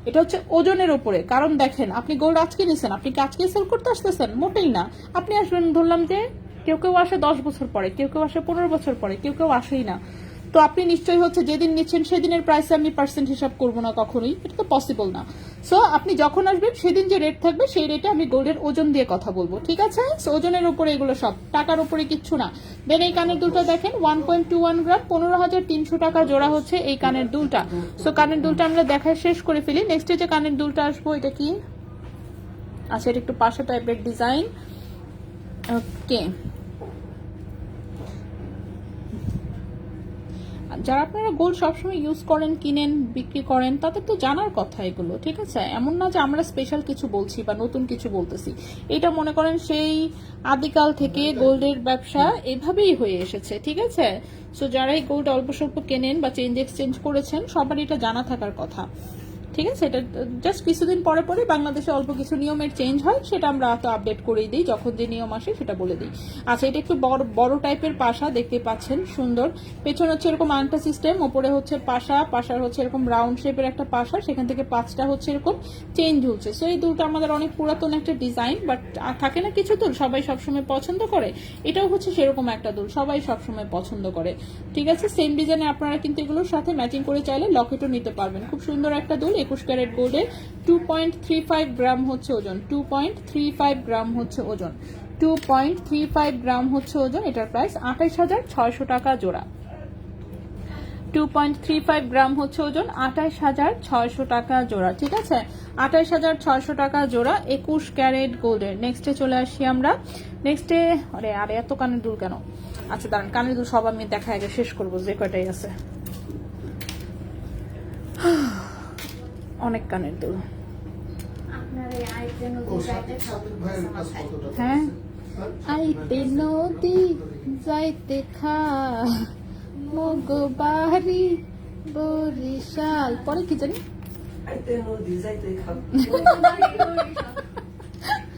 এটা হচ্ছে ওজনের ওপরে। কারণ দেখেন, আপনি গোল্ড আজকে নিছেন, আপনি কি আজকে সেল করতে আসতেছেন? মোটেই না। আপনি আসবেন, ধরলাম যে কেউ কেউ আসে 10 বছর পরে, কেউ কেউ আসে 15 বছর পরে, কেউ কেউ আসেই না। তো আপনি নিশ্চয়ই হচ্ছে যেদিন নিচ্ছেন সেদিনের প্রাইসে আমি পার্সেন্ট হিসাব করবো না কখনোই, এটা তো পসিবল না। সো আপনি যখন আসবেন সেদিন যে রেট থাকবে সেই রেটে আমি গোল্ডের ওজন দিয়ে কথা বলবো, ঠিক আছে। সো ওজনের উপরে এগুলো সব, টাকার উপরে কিচ্ছু না। দেন এই কানের দুলটা দেখেন, 1.21 গ্রাম, 15,300 টাকা জোড়া হচ্ছে এই কানের দুলটা। সো কানের দুলটা আমরা দেখায় শেষ করে ফেলি। নেক্সটে যে কানের দুলটা আসবো, এটা কি? আচ্ছা, এটা একটু পাশা টাইপের ডিজাইন। ওকে, যারা আপনারা গোল্ড সবসময় ইউজ করেন, কিনেন, বিক্রি করেন, তাদের তো জানার কথা এগুলো, ঠিক আছে। এমন না যে আমরা স্পেশাল কিছু বলছি বা নতুন কিছু বলতেছি। এটা মনে করেন সেই আদিকাল থেকে গোল্ডের ব্যবসা এভাবেই হয়ে এসেছে, ঠিক আছে। সো যারাই গোল্ড অল্প স্বল্প কেনেন বা চেঞ্জ এক্সচেঞ্জ করেছেন, সবার এটা জানা থাকার কথা, ঠিক আছে। এটা জাস্ট কিছুদিন পরে পরে বাংলাদেশে অল্প কিছু নিয়মের চেঞ্জ হয়, সেটা আমরা তো আপডেট করেই দিই, যখন যে নিয়ম আসে সেটা বলে দিই। আচ্ছা, এটা একটু বড় টাইপের পাশা, দেখতে পাচ্ছেন সুন্দর। পেছনে হচ্ছে এরকম আংটা সিস্টেম, ওপরে হচ্ছে পাশার হচ্ছে এরকম রাউন্ড শেপের একটা পাশা, সেখান থেকে 5টা হচ্ছে এরকম চেইন ঝুলছে। সো এই দুলটা আমাদের অনেক পুরাতন একটা ডিজাইন, বাট থাকে না কিছু দুল সবাই সবসময় পছন্দ করে, এটাও হচ্ছে সেরকম একটা দুল সবাই সবসময় পছন্দ করে, ঠিক আছে। সেম ডিজাইনে আপনারা কিন্তু এগুলোর সাথে ম্যাচিং করে চাইলে লকেটও নিতে পারবেন। খুব সুন্দর একটা দুল, 21 ক্যারেট গোল্ডে, 2.35 গ্রাম হচ্ছে ওজন, 2.35 গ্রাম হচ্ছে ওজন, 2.35 গ্রাম হচ্ছে ওজন। এটার প্রাইস 28,600 টাকা জোড়া। 2.35 গ্রাম হচ্ছে ওজন, 28,600 টাকা জোড়া, ঠিক আছে। 28,600 টাকা জোড়া 21 ক্যারেট গোল্ডের। নেক্সটে চলে আসি আমরা। নেক্সটে আরে এত কানের দুল কেন? আচ্ছা দাঁড়ান, কানের দুল সব আমি দেখা আগে শেষ করবো, যে কয়টাই আছে। অনেক কানের দুল। হ্যাঁ, আইতে নদী যাইতে খা মগবাড়ি বরিশাল, পরে কি জানি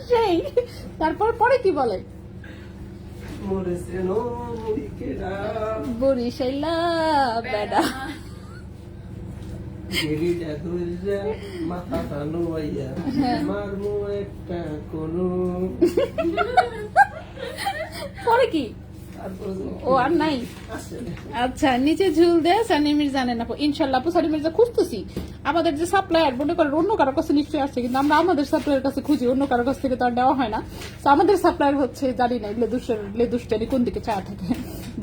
সেই, তারপর পরে কি বলে? বরিশাইলা বেডা। পরে কি? ও আর নাই। আচ্ছা, নিচে ঝুল দে সানি মির্জা জানেন না ইনশাল্লাহ। আপু সানি মির্জা খুঁজতেছি, আমাদের যে সাপ্লায়ার মনে করেন অন্য কারোর কাছে নিশ্চয়ই আসছে, কিন্তু আমরা আমাদের সাপ্লায়ার কাছে খুঁজি, অন্য কারোর কাছ থেকে তো আর নেওয়া হয় না। আমাদের সাপ্লায়ার হচ্ছে জানি না লেদুস্টারি কোন দিকে চায়া থাকে।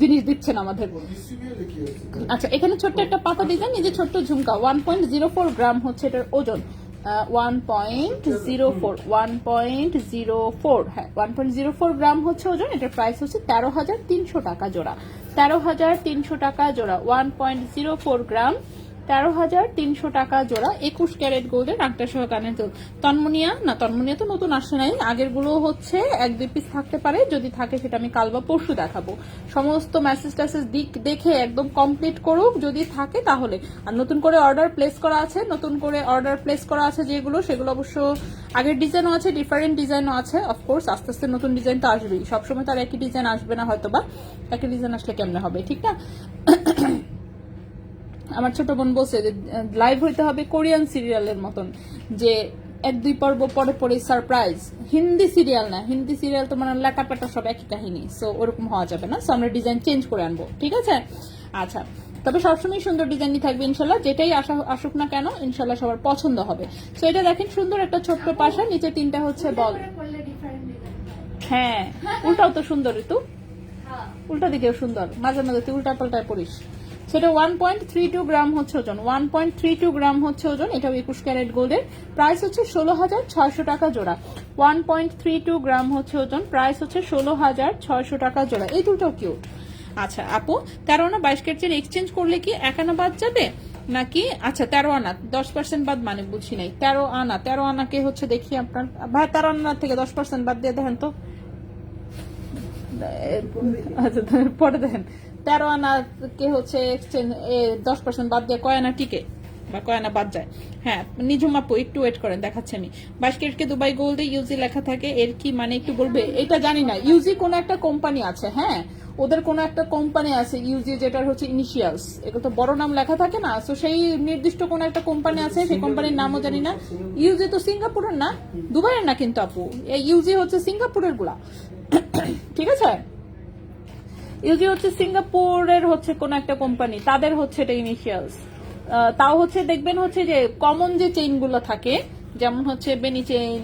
জিনিস দিচ্ছেন আমাদের। ডিসিবিএল কি আছে? আচ্ছা, এখানে ছোট্ট একটা পাতা ডিজাইন, এই যে ছোট্ট ঝুমকা, 1.04 গ্রাম হচ্ছে এটার ওজন। 1.04 হ্যাঁ 1.04 গ্রাম হচ্ছে ওজন। এটার প্রাইস হচ্ছে 13,300 টাকা জোড়া। 13,300 টাকা জোড়া, 1.04 গ্রাম, 13,300 টাকা জোড়া। 21 ক্যারেট গোল্ডের আংটা সহ কানের দুল। তন্মনিয়া তো নতুন আসে নাই, আগের গুলো হচ্ছে 1-2 পিস থাকতে পারে, যদি থাকে সেটা আমি কাল বা পরশু দেখাবো। সমস্ত মেসেজ টেসেজ দেখে একদম কমপ্লিট করুক, যদি থাকে তাহলে। আর নতুন করে অর্ডার প্লেস করা আছে যেগুলো, সেগুলো অবশ্য আগের ডিজাইনও আছে, ডিফারেন্ট ডিজাইনও আছে। অফকোর্স আস্তে আস্তে নতুন ডিজাইন তো আসবেই, সবসময় তার একই ডিজাইন আসবে না, হয়তো বা একই ডিজাইন আসলে কেমনে হবে, ঠিক না? আমার ছোট বোন বলছে যে লাইভ হইতে হবে কোরিয়ান সিরিয়ালের মতন, যে 1-2 পর্ব পরে পরে সারপ্রাইজ। হিন্দি সিরিয়াল না, হিন্দি সিরিয়াল তো মানে লেটাপাটা সব একই কাহিনী, সো ওরকম হওয়া যাবে না। সো আমরা ডিজাইন চেঞ্জ করে আনবো, ঠিক আছে? আচ্ছা, তবে সবসময় সুন্দর ডিজাইনই থাকবে ইনশাল্লাহ, যেটাই আসুক না কেন ইনশাল্লাহ সবার পছন্দ হবে। সো এটা দেখেন সুন্দর একটা ছোট্ট পাশা, নিচে 3টা হচ্ছে বল। হ্যাঁ, উল্টাও তো সুন্দর ঋতু, উল্টা দিকেও সুন্দর, মাঝে মাঝে তুই উল্টা পাল্টায় পড়িস। সেটা 1.32 গ্রাম হচ্ছে ওজন, 1.32 গ্রাম হচ্ছে ওজন। এটাও 21 ক্যারেট গোল্ডের, প্রাইস হচ্ছে 16,600 টাকা জোড়া। 1.32 গ্রাম হচ্ছে ওজন, প্রাইস হচ্ছে 16,600 টাকা জোড়া। এই দুটোও কিউট। আচ্ছা আপু, 13 আনা 22 ক্যারেটের এক্সচেঞ্জ করলে কি 1 আনা বাদ যাবে নাকি? আচ্ছা 13 আনা 10% বাদ মানে বুঝি নাই। 13 আনাকে হচ্ছে দেখি আপনার ভাই, 13 আনা থেকে 10% বাদ দিয়ে দেখেন তো। আচ্ছা পরে দেখেন 13 আনা কে হচ্ছে এক্সচেঞ্জ 10% বাদ দিয়ে কয় আনা টিকে বা কয় আনা বাদ যায়। হ্যাঁ নিজুম আপু একটু ওয়েট করেন, দেখাচ্ছি আমি। 22 ক্যারেটকে দুবাই গোল্ডে ইউজি লেখা থাকে, এর কি মানে একটু বলবে? এটা জানি না, ইউজি কোন একটা কোম্পানি আছে, হ্যাঁ ওদের কোন একটা কোম্পানি আছে ইউজি, যেটার হচ্ছে ইনিশিয়ালস, এগুলো তো বড় নাম লেখা থাকে না, তো সেই নির্দিষ্ট কোন একটা কোম্পানি আছে, সেই কোম্পানির নামও জানি না। ইউজি তো সিঙ্গাপুরের না, দুবাইয়ের না কিন্তু আপু, এই ইউজি হচ্ছে সিঙ্গাপুরের গুলা, ঠিক আছে? ইউজি হচ্ছে সিঙ্গাপুরের হচ্ছে কোন একটা কোম্পানি, তাদের হচ্ছে এটা ইনিশিয়ালস। তাও হচ্ছে দেখবেন হচ্ছে যে কমন যে চেইন গুলো থাকে, যেমন হচ্ছে বেনি চেইন,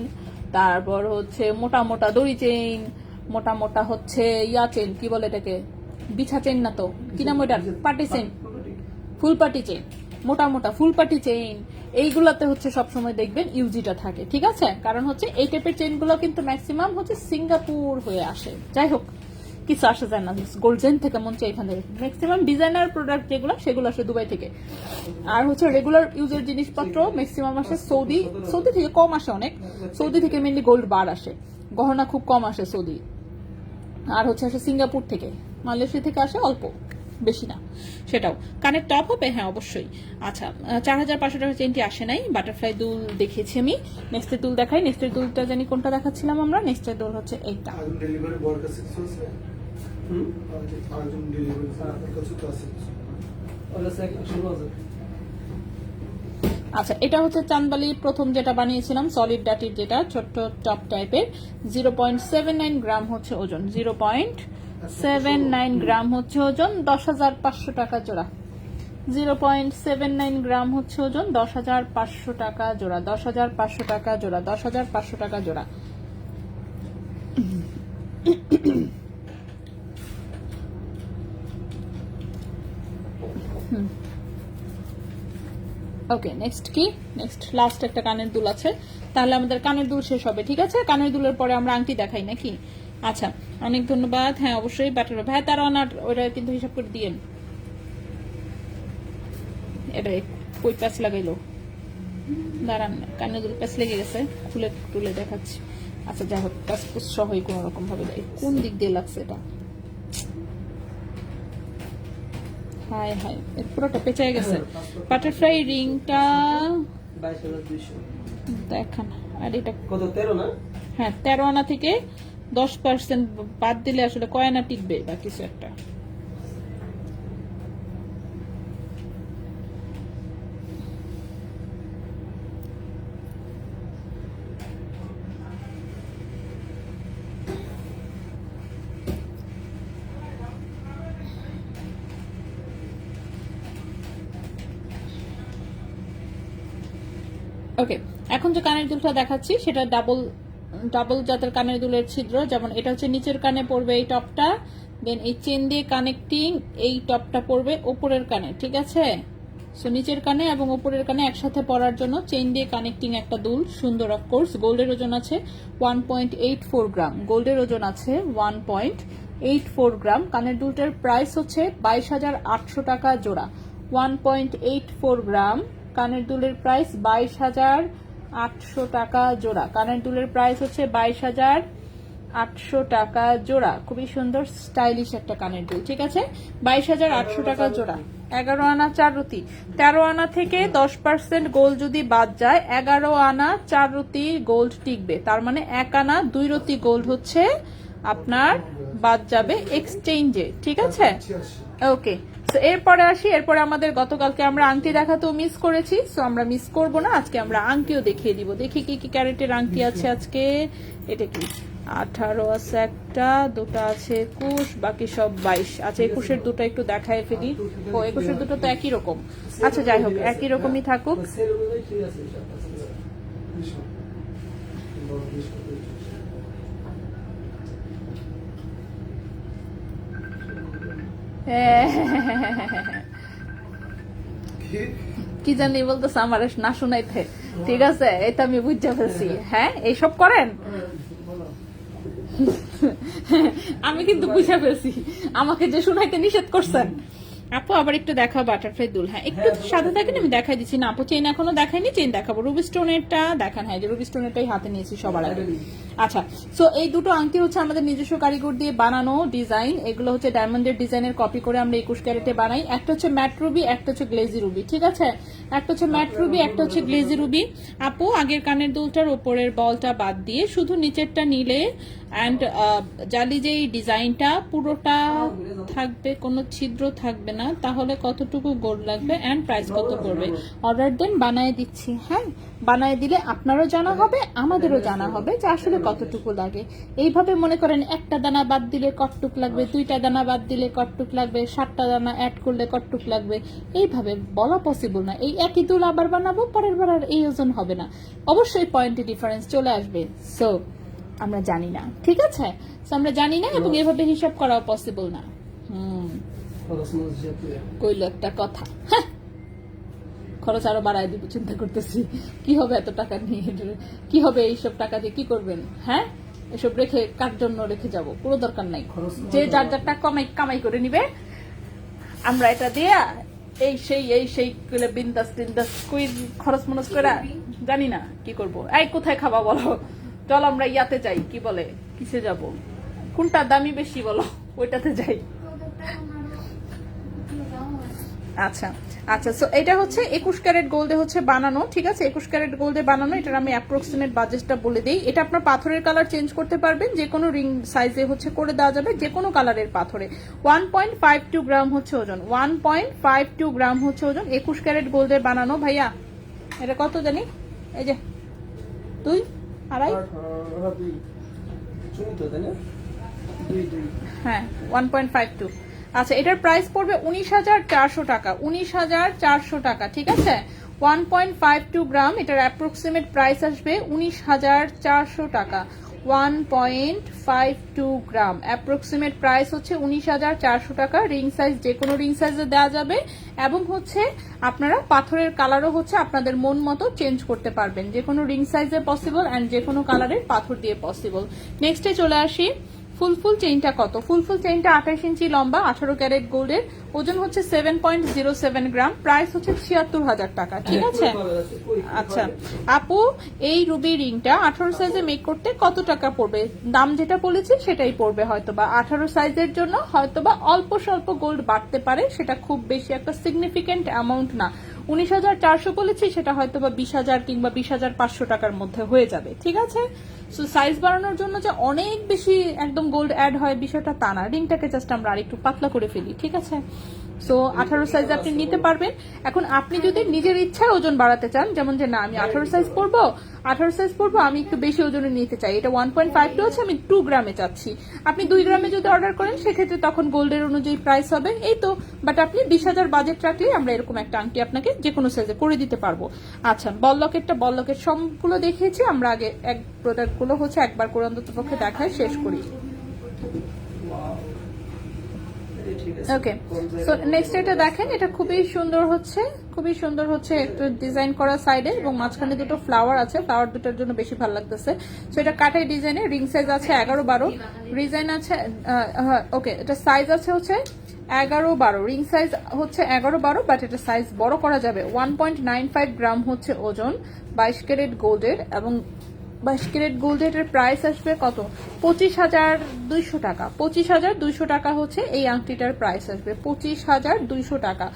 তারপর হচ্ছে মোটা মোটা দড়ি চেইন, মোটা মোটা হচ্ছে ইয়া চেইন, কি বলে এটাকে, বিছা চেইন না তো, কি নাম ওইটার, পার্টি চেইন, ফুল পার্টি চেইন, মোটা মোটা ফুল পার্টি চেইন, এইগুলাতে হচ্ছে সবসময় দেখবেন ইউজিটা থাকে, ঠিক আছে? কারণ হচ্ছে এই টাইপের চেইন গুলো কিন্তু ম্যাক্সিমাম হচ্ছে সিঙ্গাপুর হয়ে আসে। যাই হোক, কিছু আসা যায় না, গোল্ডেন থেকে মন চাই এখানে, ম্যাক্সিমাম ডিজাইনার প্রোডাক্ট যেগুলো সেগুলো আসে দুবাই থেকে। আর হচ্ছে রেগুলার ইউজের জিনিসপত্র ম্যাক্সিমাম আসে সৌদি থেকে কম আসে অনেক, সৌদি থেকে মেনলি গোল্ড বার আসে, গহনা খুব কম আসে সৌদি। আর হচ্ছে আসে সিঙ্গাপুর থেকে, মালয়েশিয়া থেকে আসে অল্প, বেশি না। সেটাও কানের টপ হবে, হ্যাঁ অবশ্যই। আচ্ছা 4,500 টাকার চেনটি আসে নাই, বাটারফ্লাই দুল দেখিয়েছি আমি। নেক্সটের দুল দেখাই, নেক্সটের দুলটা জানি কোনটা দেখাচ্ছিলাম আমরা, নেক্সটের দুল হচ্ছে এইটা। ডেলিভারি বয়ের কাছে কিছু আছে? আরেকজন ডেলিভারি আপনার কাছে তো আছে? আচ্ছা এটা হচ্ছে চাঁদবালি প্রথম যেটা বানিয়েছিলাম, সলিড ডাটির যেটা ছোট্ট টপ টাইপের, 0.79 গ্রাম হচ্ছে ওজন, 0.79 গ্রাম হচ্ছে ওজন, 10,500 টাকা জোড়া। 0.79 গ্রাম হচ্ছে ওজন, 10,500 টাকা জোড়া, 10,500 টাকা জোড়া, 10,500 টাকা জোড়া। ওকে নেক্সট কি, নেক্সট লাস্ট একটা কানের দুল আছে, তাহলে আমাদের কানের দুল শেষ হবে, ঠিক আছে? কানের দুলের পরে আমরা আংটি দেখাই নাকি? আচ্ছা অনেক ধন্যবাদ, হ্যাঁ অবশ্যই বাটার ভাই, তার অনার ওটা কিন্তু হিসাব করে দিয়েন। এটা কই প্যাচ লাগাইলো, দাঁড়ান কানের দুল প্যাচ লেগে গেছে, খুলে টুলে দেখাচ্ছি। আচ্ছা যাই হোক, প্যাচ পুচ সহই কোন রকম ভাবে, কোন দিক দিয়ে লাগছে এটা, হাই হাই পুরোটা পেঁচাই গেছে। বাটারফ্লাই রিংটা 22,200 দেখান, আর এটা কত 13 না? হ্যাঁ 13 আনা থেকে 10% বাদ দিলে আসলে কয় আনা টিকবে বা কিছু একটা। ওকে এখন যে কানের দুলটা দেখাচ্ছি সেটা ডাবল জাতের কানের দুলের ছিদ্র, যেমন এটা হচ্ছে নিচের কানে পড়বে এই টপটা, দেন এই চেন দিয়ে কানেক্টিং এই টপটা পড়বে ওপরের কানে, ঠিক আছে? সো নিচের কানে এবং ওপরের কানে একসাথে পরার জন্য চেইন দিয়ে কানেক্টিং একটা দুল, সুন্দর। অফকোর্স গোল্ডের ওজন আছে 1.84 গ্রাম, গোল্ডের ওজন আছে 1.84 গ্রাম। কানের দুলটার প্রাইস হচ্ছে 22,800 টাকা জোড়া। 1.84 গ্রাম কানের দুলের প্রাইস 22,800 টাকা জোড়া। কানের দুলের প্রাইস হচ্ছে 22,800 টাকা জোড়া। খুবই সুন্দর স্টাইলিশ একটা কানের দুল, ঠিক আছে? 22,800 টাকা জোড়া। 11 আনা 4 রতি। 13 আনা থেকে 10% গোল্ড যদি বাদ যায়, 11 আনা 4 রতি গোল্ড টিকবে। তার মানে 1 আনা 2 রতি গোল্ড হচ্ছে আপনার বাদ যাবে এক্সচেঞ্জে, ঠিক আছে? ওকে, সো এরপরে আসি। এরপরে আমাদের গতকালকে আমরা আংটি দেখাতেও মিস করেছি, সো আমরা মিস করব না, আজকে আমরা আংটিও দেখিয়ে দিব। দেখি কি কি ক্যারেটের আংটি আছে আজকে। এটা কি 18 আছে একটা, দুটো আছে 21, বাকি সব 22। আচ্ছা 21-এর দুটো একটু দেখায় ফেলি। ও 21-এর দুটো তো একই রকম। আচ্ছা যাই হোক, একই রকমই থাকুক। সেল অনুযায়ী ঠিক আছে সব আছে। কি জানি বলতেছে আমার না শোনাইতে, ঠিক আছে? এটা আমি বুঝতে পারছি। হ্যাঁ এইসব করেন, আমি কিন্তু বুঝে ফেলছি। আমাকে যে শোনাইতে নিষেধ করছেন। আপু আবার একটু দেখাও বাটারফ্লাই দুল। হ্যাঁ একটু সাদা থাকেন, আমি দেখাই দিচ্ছি না আপু। চেইন এখনো দেখাইনি, চেইন দেখাবো। রুবি স্টোনেরটা দেখান। হ্যাঁ যে রুবি স্টোনেরটাই হাতে নিয়েছি সবার আগে। আচ্ছা, সো এই দুটো আংটি হচ্ছে আমাদের নিজস্ব কারিগর দিয়ে বানানো ডিজাইন। এগুলো হচ্ছে ডায়মন্ডের ডিজাইনের কপি করে আমরা 21 ক্যারেটে বানাই। একটা হচ্ছে ম্যাট রুবি, একটা হচ্ছে গ্লেজি রুবি, ঠিক আছে? একটা হচ্ছে ম্যাট রুবি, একটা হচ্ছে গ্লেজি রুবি। আপু আগের কানের দুলটার উপরের বলটা বাদ দিয়ে শুধু নিচেরটা নিলে অ্যান্ড জালি যেই ডিজাইনটা পুরোটা থাকবে, কোনো ছিদ্র থাকবে না, তাহলে কতটুকু গোল্ড লাগবে অ্যান্ড প্রাইস কত পড়বে অর্ডার দেন, বানায় দিচ্ছি। হ্যাঁ বানায় দিলে আপনারও জানা হবে, আমাদেরও জানা হবে যে আসলে কতটুকু লাগে। এইভাবে মনে করেন একটা দানা বাদ দিলে কতটুক লাগবে, 2টা দানা বাদ দিলে কতটুক লাগবে, 7টা দানা অ্যাড করলে কতটুক লাগবে, এইভাবে বলা পসিবল না। এই একই দুল আবার বানাবো, পরের বার আর এই ওজন হবে না, অবশ্যই পয়েন্টে ডিফারেন্স চলে আসবে। সো আমরা জানি না, ঠিক আছে? সো আমরা জানি না এবং এভাবে হিসাব করাও পসিবল না। কইল একটা কথা, খরচ আরো বাড়ায় দিব চিন্তা করতেছি। কি হবে এত টাকা নিয়ে, কি হবে এইসব টাকা দিয়ে, কি করবেন? হ্যাঁ এসব রেখে কার জন্য রেখে যাব, কোনো দরকার নাই। যে যার যারটা কামাই করে নিবে, আমরা এটা দিয়ে এই সেই বিন্দাস টিন্দাস খরচ মনস করে জানি না কি করব। এই কোথায় খাবা বলো, চল আমরা ইয়াতে যাই, কি বলে কিসে যাব, কোনটা দামি বেশি বলো, ওইটাতে যাই। আচ্ছা আচ্ছা, সো এটা হচ্ছে 21 ক্যারেট গোল্ডে হচ্ছে বানানো, ঠিক আছে? 21 ক্যারেট গোল্ডে বানানো। এটার আমি অ্যাপ্রক্সিমেট বাজেটটা বলে দিই। এটা আপনার পাথরের কালার চেঞ্জ করতে পারবেন, যে কোনো রিং সাইজে হচ্ছে করে দেওয়া যাবে, যে কোনো কালারের পাথরে। 1.52 গ্রাম হচ্ছে ওজন, 1.52 গ্রাম হচ্ছে ওজন। 21 ক্যারেট গোল্ডে বানানো। ভাইয়া এটা কত জানি, এই যে 2 আড়াই, হ্যাঁ 1.52। আচ্ছা এটার প্রাইস পড়বে 19,400 টাকা, 19,400 টাকা, ঠিক আছে? 1.52 গ্রাম, এটার অ্যাপ্রক্সিমেট প্রাইস আসবে 19,400 টাকা। 1.52 গ্রাম অ্যাপ্রক্সিমেট প্রাইস হচ্ছে 19,400 টাকা। রিং সাইজ যে কোনো রিং সাইজে দেওয়া যাবে এবং হচ্ছে আপনারা পাথরের কালারও হচ্ছে আপনাদের মন মতো চেঞ্জ করতে পারবেন, যে কোনো রিং সাইজে পসিবল অ্যান্ড যে কোনো কালারের পাথর দিয়ে পসিবল। নেক্সটে চলে আসি, ফুল চেইনটা কত? ফুল চেইনটা 28 ইঞ্চি লম্বা, 18 ক্যারেট গোল্ডের, ওজন হচ্ছে 7.07 গ্রাম, প্রাইস হচ্ছে 76,000 টাকা, ঠিক আছে? আচ্ছা আপু এই রুবি রিংটা 18 সাইজে মেক করতে কত টাকা পড়বে? দাম যেটা বলেছি সেটাই পড়বে, হয়তোবা 18 সাইজের জন্য হয়তোবা অল্প স্বল্প গোল্ড বাড়তে পারে, সেটা খুব বেশি একটা সিগনিফিকেন্ট অ্যামাউন্ট না। 19,400 বলেছি, সেটা হয়তোবা 20,000 কিংবা 20,500 টাকার মধ্যে হয়ে যাবে, ঠিক আছে? সো সাইজ বাড়ানোর জন্য যে অনেক বেশি একদম গোল্ড অ্যাড হয় বিষয়টা তা না, রিংটাকে জাস্ট আমরা আরেকটু পাতলা করে ফেলি, ঠিক আছে? সো 18 সাইজ আপনি নিতে পারবেন। এখন আপনি যদি নিজের ইচ্ছায় ওজন বাড়াতে চান, যেমন যে না আমি 18 সাইজ পরবো, আমি একটু বেশি ওজনে নিতে চাই, এটা 1.52 আছে, আমি 2 গ্রামে চাচ্ছি, আপনি 2 গ্রামে যদি অর্ডার করেন সেক্ষেত্রে তখন গোল্ডের অনুযায়ী প্রাইস হবে, এই তো। বাট আপনি 20,000 বাজেট রাখলেই আমরা এরকম একটা আংটি আপনাকে যে কোনো সাইজে করে দিতে পারবো। আচ্ছা বল লকেট সবগুলো দেখিয়েছি আমরা আগে, এক প্রোডাক্টগুলো হচ্ছে একবার করে অন্তত পক্ষে দেখায় শেষ করি। ওকে, সো নেক্সট এটা দেখেন, এটা খুবই সুন্দর হচ্ছে, খুবই সুন্দর হচ্ছে, একটু ডিজাইন করা সাইডে এবং মাঝখানে দুটো ফ্লাওয়ার আছে, ফ্লাওয়ার দুটোর জন্য বেশি ভালো লাগতেছে। সো এটা কাটাই ডিজাইনে, রিং সাইজ আছে 11-12, ডিজাইন আছে ওকে, এটা সাইজ আছে হচ্ছে 11-12, রিং সাইজ হচ্ছে 11-12, বাট এটা সাইজ বড় করা যাবে। 1.95 গ্রাম হচ্ছে ওজন, 22 ক্যারেট গোল্ডের, এবং 22 ক্যারেট গোল্ডের প্রাইস আসবে কত? 25,200 টাকা। 25,200 টাকা হচ্ছে এই আংটিটার প্রাইস আসবে, 25,200 টাকা।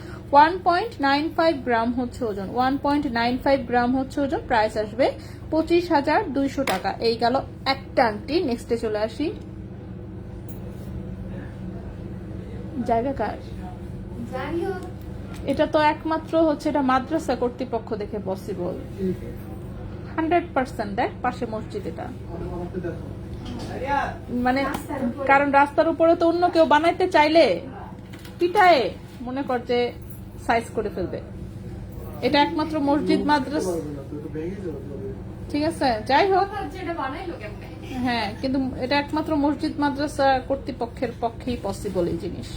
1.95 গ্রাম হচ্ছে ওজন, 1.95 গ্রাম হচ্ছে ওজন, প্রাইস আসবে 25,200 টাকা। এই গেল একটা আংটি। নেক্সটে চলে আসি, জায়গা কার এটা তো একমাত্র হচ্ছে এটা মাদ্রাসা কর্তৃপক্ষ দেখে পসিবল, 100% দেখ পাশে মসজিদ, এটা আমাকে দেখো। মানে কারণ রাস্তার উপরে তো অন্য কেউ বানাইতে চাইলে পিটায়ে মনে কর যে সাইজ করে ফেলবে, এটা একমাত্র মসজিদ মাদ্রাসা, পারবে না তো, এটা ভেঙে যাবে। ঠিক আছে যাই হোক, হ্যাঁ কিন্তু এটা একমাত্র মসজিদ মাদ্রাসা কর্তৃপক্ষের পক্ষেই পসিবল এই জিনিস।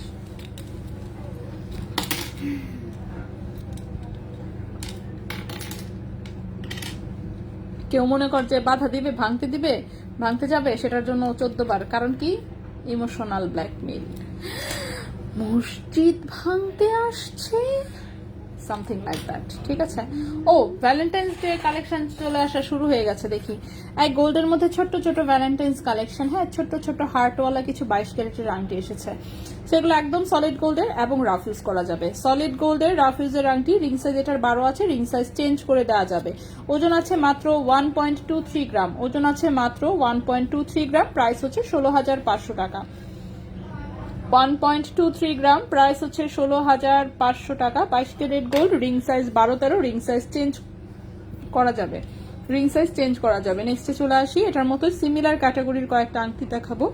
কেউ মনে কর যে বাধা দিবে, ভাঙতে যাবে, সেটার জন্য 14 বার, কারণ কি ইমোশনাল ব্ল্যাকমেইল, মসজিদ ভাঙতে আসছে, সামথিং লাইক দ্যাট, ঠিক আছে। ও ভ্যালেন্টাইন্স ডে কালেকশন চলে আসা শুরু হয়ে গেছে দেখি, এই গোল্ডের মধ্যে ছোট্ট ছোট ভ্যালেন্টাইন্স কালেকশন, হ্যাঁ ছোট্ট ছোট হার্টওয়ালা কিছু 22 ক্যারেটের আংটি এসেছে, সেগুলো একদম সলিড গোল্ডের এবং রাফ ইউজ করা যাবে। সলিড গোল্ডের রাফ ইউজের আংটি, রিং সাইজ এটার 12 আছে, রিং সাইজ চেঞ্জ করে দেওয়া যাবে। ওজন আছে মাত্র 1.23 গ্রাম, ওজন আছে মাত্র 1.23 গ্রাম, প্রাইস হচ্ছে 16,500 টাকা। 1.23 গ্রাম, প্রাইস হচ্ছে 16,500 টাকা। 22 carat gold, ring size 12-13, ring size change করা যাবে, রিং সাইজ চেঞ্জ করা যাবে। নেক্সটে চলে আসি, এটার মতো সিমিলার ক্যাটাগরির কয়েকটা আংটি দেখাবো।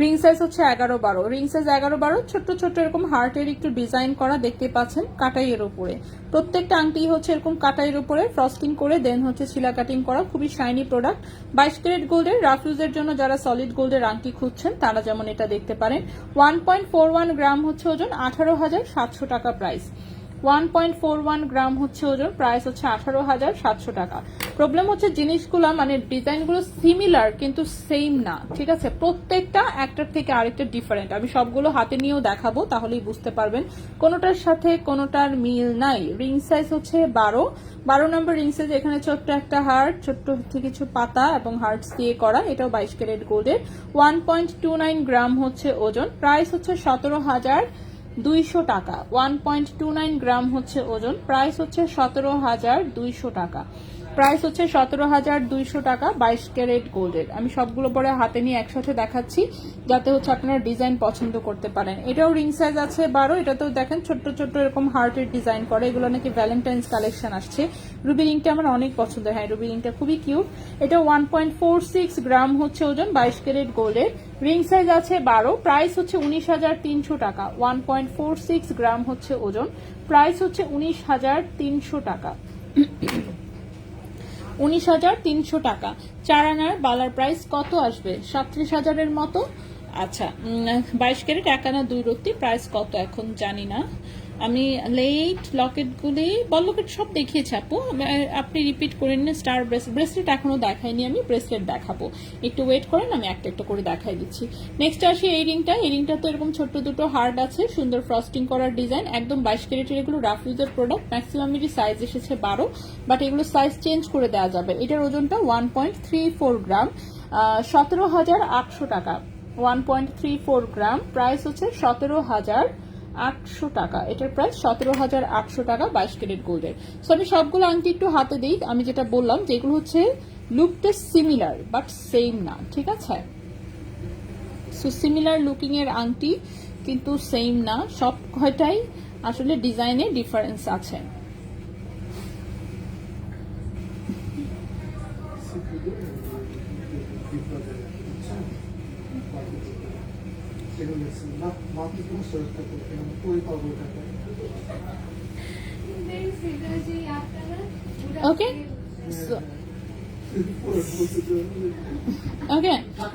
রিং সাইজ হচ্ছে 11-12, রিং সাইজ 11-12, ছোট্ট ছোট্ট এরকম হার্টের একটু ডিজাইন করা দেখতে পাচ্ছেন কাটাইয়ের উপরে, প্রত্যেকটা আংটি হচ্ছে এরকম কাটাইয়ের উপরে ফ্রস্টিং করে দেন হচ্ছে ছিলা কাটিং করা, খুবই শাইনি প্রোডাক্ট। 22 ক্যারেট গোল্ডের রাফ ইউজের জন্য যারা সলিড গোল্ডের আংটি খুঁজছেন তারা যেমন এটা দেখতে পারেন। 1.41 গ্রাম হচ্ছে ওজন, 18,700 টাকা প্রাইস। 1.41 গ্রাম হচ্ছে ওজন, প্রাইস হচ্ছে 18,700 টাকা। প্রবলেম হচ্ছে জিনিসগুলো মানে ডিজাইনগুলো সিমিলার কিন্তু সেম না, ঠিক আছে, প্রত্যেকটা একটার থেকে আরেকটা ডিফারেন্ট। আমি সবগুলো হাতে নিয়েও দেখাবো, তাহলেই বুঝতে পারবেন কোনোটার সাথে কোনোটার মিল নাই। রিং সাইজ হচ্ছে 12 নম্বর রিং সাইজ, এখানে ছোট্ট একটা হার্ট, ছোট্ট কিছু পাতা এবং হার্টস দিয়ে করা, এটাও 22 ক্যারেট গোল্ডের। 1.29 গ্রাম হচ্ছে ওজন, প্রাইস হচ্ছে 17,200 টাকা। 1.29 গ্রাম হচ্ছে ওজন, প্রাইস হচ্ছে 17,200 টাকা, প্রাইস হচ্ছে 17,200 টাকা 22 ক্যারেট গোল্ডের। আমি সবগুলো পরে হাতে নিয়ে একসাথে দেখাচ্ছি যাতে হচ্ছে আপনারা ডিজাইন পছন্দ করতে পারেন। এটাও রিং সাইজ আছে 12, এটাতেও দেখেন ছোট্ট ছোট্ট এরকম হার্টের ডিজাইন করে, এগুলো নাকি ভ্যালেন্টাইন্স কালেকশন আসছে। রুবি রিংটা আমার অনেক পছন্দ, হ্যাঁ রুবি রিংটা খুবই কিউট। এটা 1.46 গ্রাম হচ্ছে ওজন, 22 ক্যারেট গোল্ডের, রিং সাইজ আছে 12, প্রাইস হচ্ছে 19,300 টাকা। 1.46 গ্রাম হচ্ছে ওজন, প্রাইস হচ্ছে 19,300 টাকা। 19,300 টাকা। 4 আনার বালার প্রাইস কত আসবে? 37,000-এর মতো। আচ্ছা 22 ক্যারেট 1 আনা 2 রত্তি, প্রাইস কত এখন জানি না। আমি লেট লকেটগুলি বল লকেট সব দেখিয়েছি আপু, আপনি রিপিট করে নিন। স্টার ব্রেসলেট এখনো দেখাইনি, আমি ব্রেসলেট দেখাবো, একটু ওয়েট করেন, আমি একটা একটা করে দেখাই দিচ্ছি। নেক্সট আসি এই রিংটা, এই রিংটা তো এরকম ছোট্ট দুটো হার্ড আছে, সুন্দর ফ্রস্টিং করার ডিজাইন, একদম 22 ক্যারেটের, এগুলো রাফ ইউজের প্রোডাক্ট, ম্যাক্সিমামেরই সাইজ এসেছে 12, বাট এগুলো সাইজ চেঞ্জ করে দেওয়া যাবে। এটার ওজনটা 1.34 গ্রাম, 17,800 টাকা। 1.34 গ্রাম, প্রাইস হচ্ছে 17,800 টাকা, এটার প্রাইস 17,800 টাকা 22 ক্যারেট গোল্ডের। সো আমি সবগুলো আংটি একটু হাতে দিই, আমি যেটা বললাম যেগুলো হচ্ছে লুকটা সিমিলার বাট সেম না, ঠিক আছে। সো সিমিলার লুকিং এর আংটি কিন্তু সেম না, সব কয়টাই আসলে ডিজাইনে ডিফারেন্স আছে। ওকে, ওকে,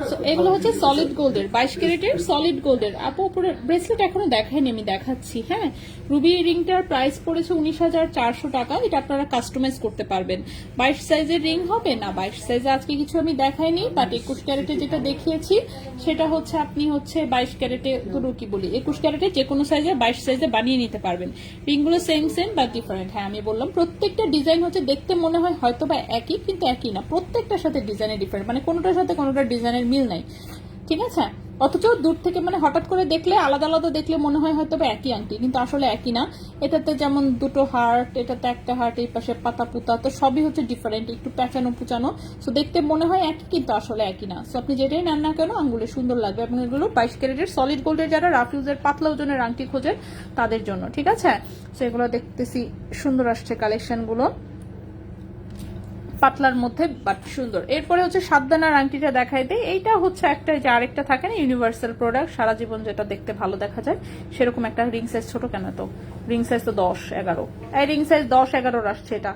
সো এগুলো হচ্ছে সলিড গোল্ডের 22 ক্যারেটের সলিড গোল্ডের। আপু উপরে ব্রেসলেট এখনো দেখাইনি, আমি দেখাচ্ছি। হ্যাঁ, রুবি রিংটার প্রাইস পড়েছে 19,400 টাকা। এটা আপনারা কাস্টমাইজ করতে পারবেন। 22 সাইজের রিং হবে না, 22 সাইজে আজকে কিছু আমি দেখাইনি, বাট 21 ক্যারেটে যেটা দেখিয়েছি সেটা হচ্ছে আপনি হচ্ছে 22 ক্যারেটে গুলো কি বলি 21 ক্যারেটে যে কোনো সাইজে 22 সাইজে বানিয়ে নিতে পারবেন। রিংগুলো সেম সেম বাট ডিফারেন্ট। হ্যাঁ, আমি বললাম প্রত্যেকটা ডিজাইন হচ্ছে দেখতে মনে হয় হয়তো বা একই, কিন্তু একই না, প্রত্যেকটার সাথে ডিজাইনের ডিফারেন্ট, মানে কোনোটার সাথে কোনোটার ডিজাইনের মিল নাই, ঠিক আছে? অথচ দূর থেকে মানে হঠাৎ করে দেখলে আলাদা আলাদা দেখলে মনে হয় হয়তো বা একই আংটি, কিন্তু আসলে একই না। এটাতে যেমন দুটো হার্ট, এটাতে একটা হার্ট, এই পাশে পাতা পুতা, তো সবই হচ্ছে ডিফারেন্ট, একটু প্যাঁচানো পুচানো। সো দেখতে মনে হয় একই, কিন্তু আসলে একই না। সো আপনি যেটাই নেন না কেন আঙ্গুলে সুন্দর লাগবে। এবং এগুলো 22 ক্যারেটের সলিড গোল্ডের, যারা রাফ ইউজের পাতলা ওজনের আংটি খোঁজেন তাদের জন্য, ঠিক আছে? সো এগুলো দেখতেছি সুন্দর আসছে কালেকশনগুলো, পাতলার মধ্যে বাট সুন্দর। এরপরে হচ্ছে সাতদানার আংটিটা দেখাই দেয়। এইটা হচ্ছে একটা, যে আরেকটা থাকে না ইউনিভার্সাল প্রোডাক্ট, সারা জীবন যেটা দেখতে ভালো দেখা যায় সেরকম একটা। রিং সাইজ ছোট কেন? তো রিং সাইজ তো 10-11, এই রিং সাইজ 10-11 আসছে। এটা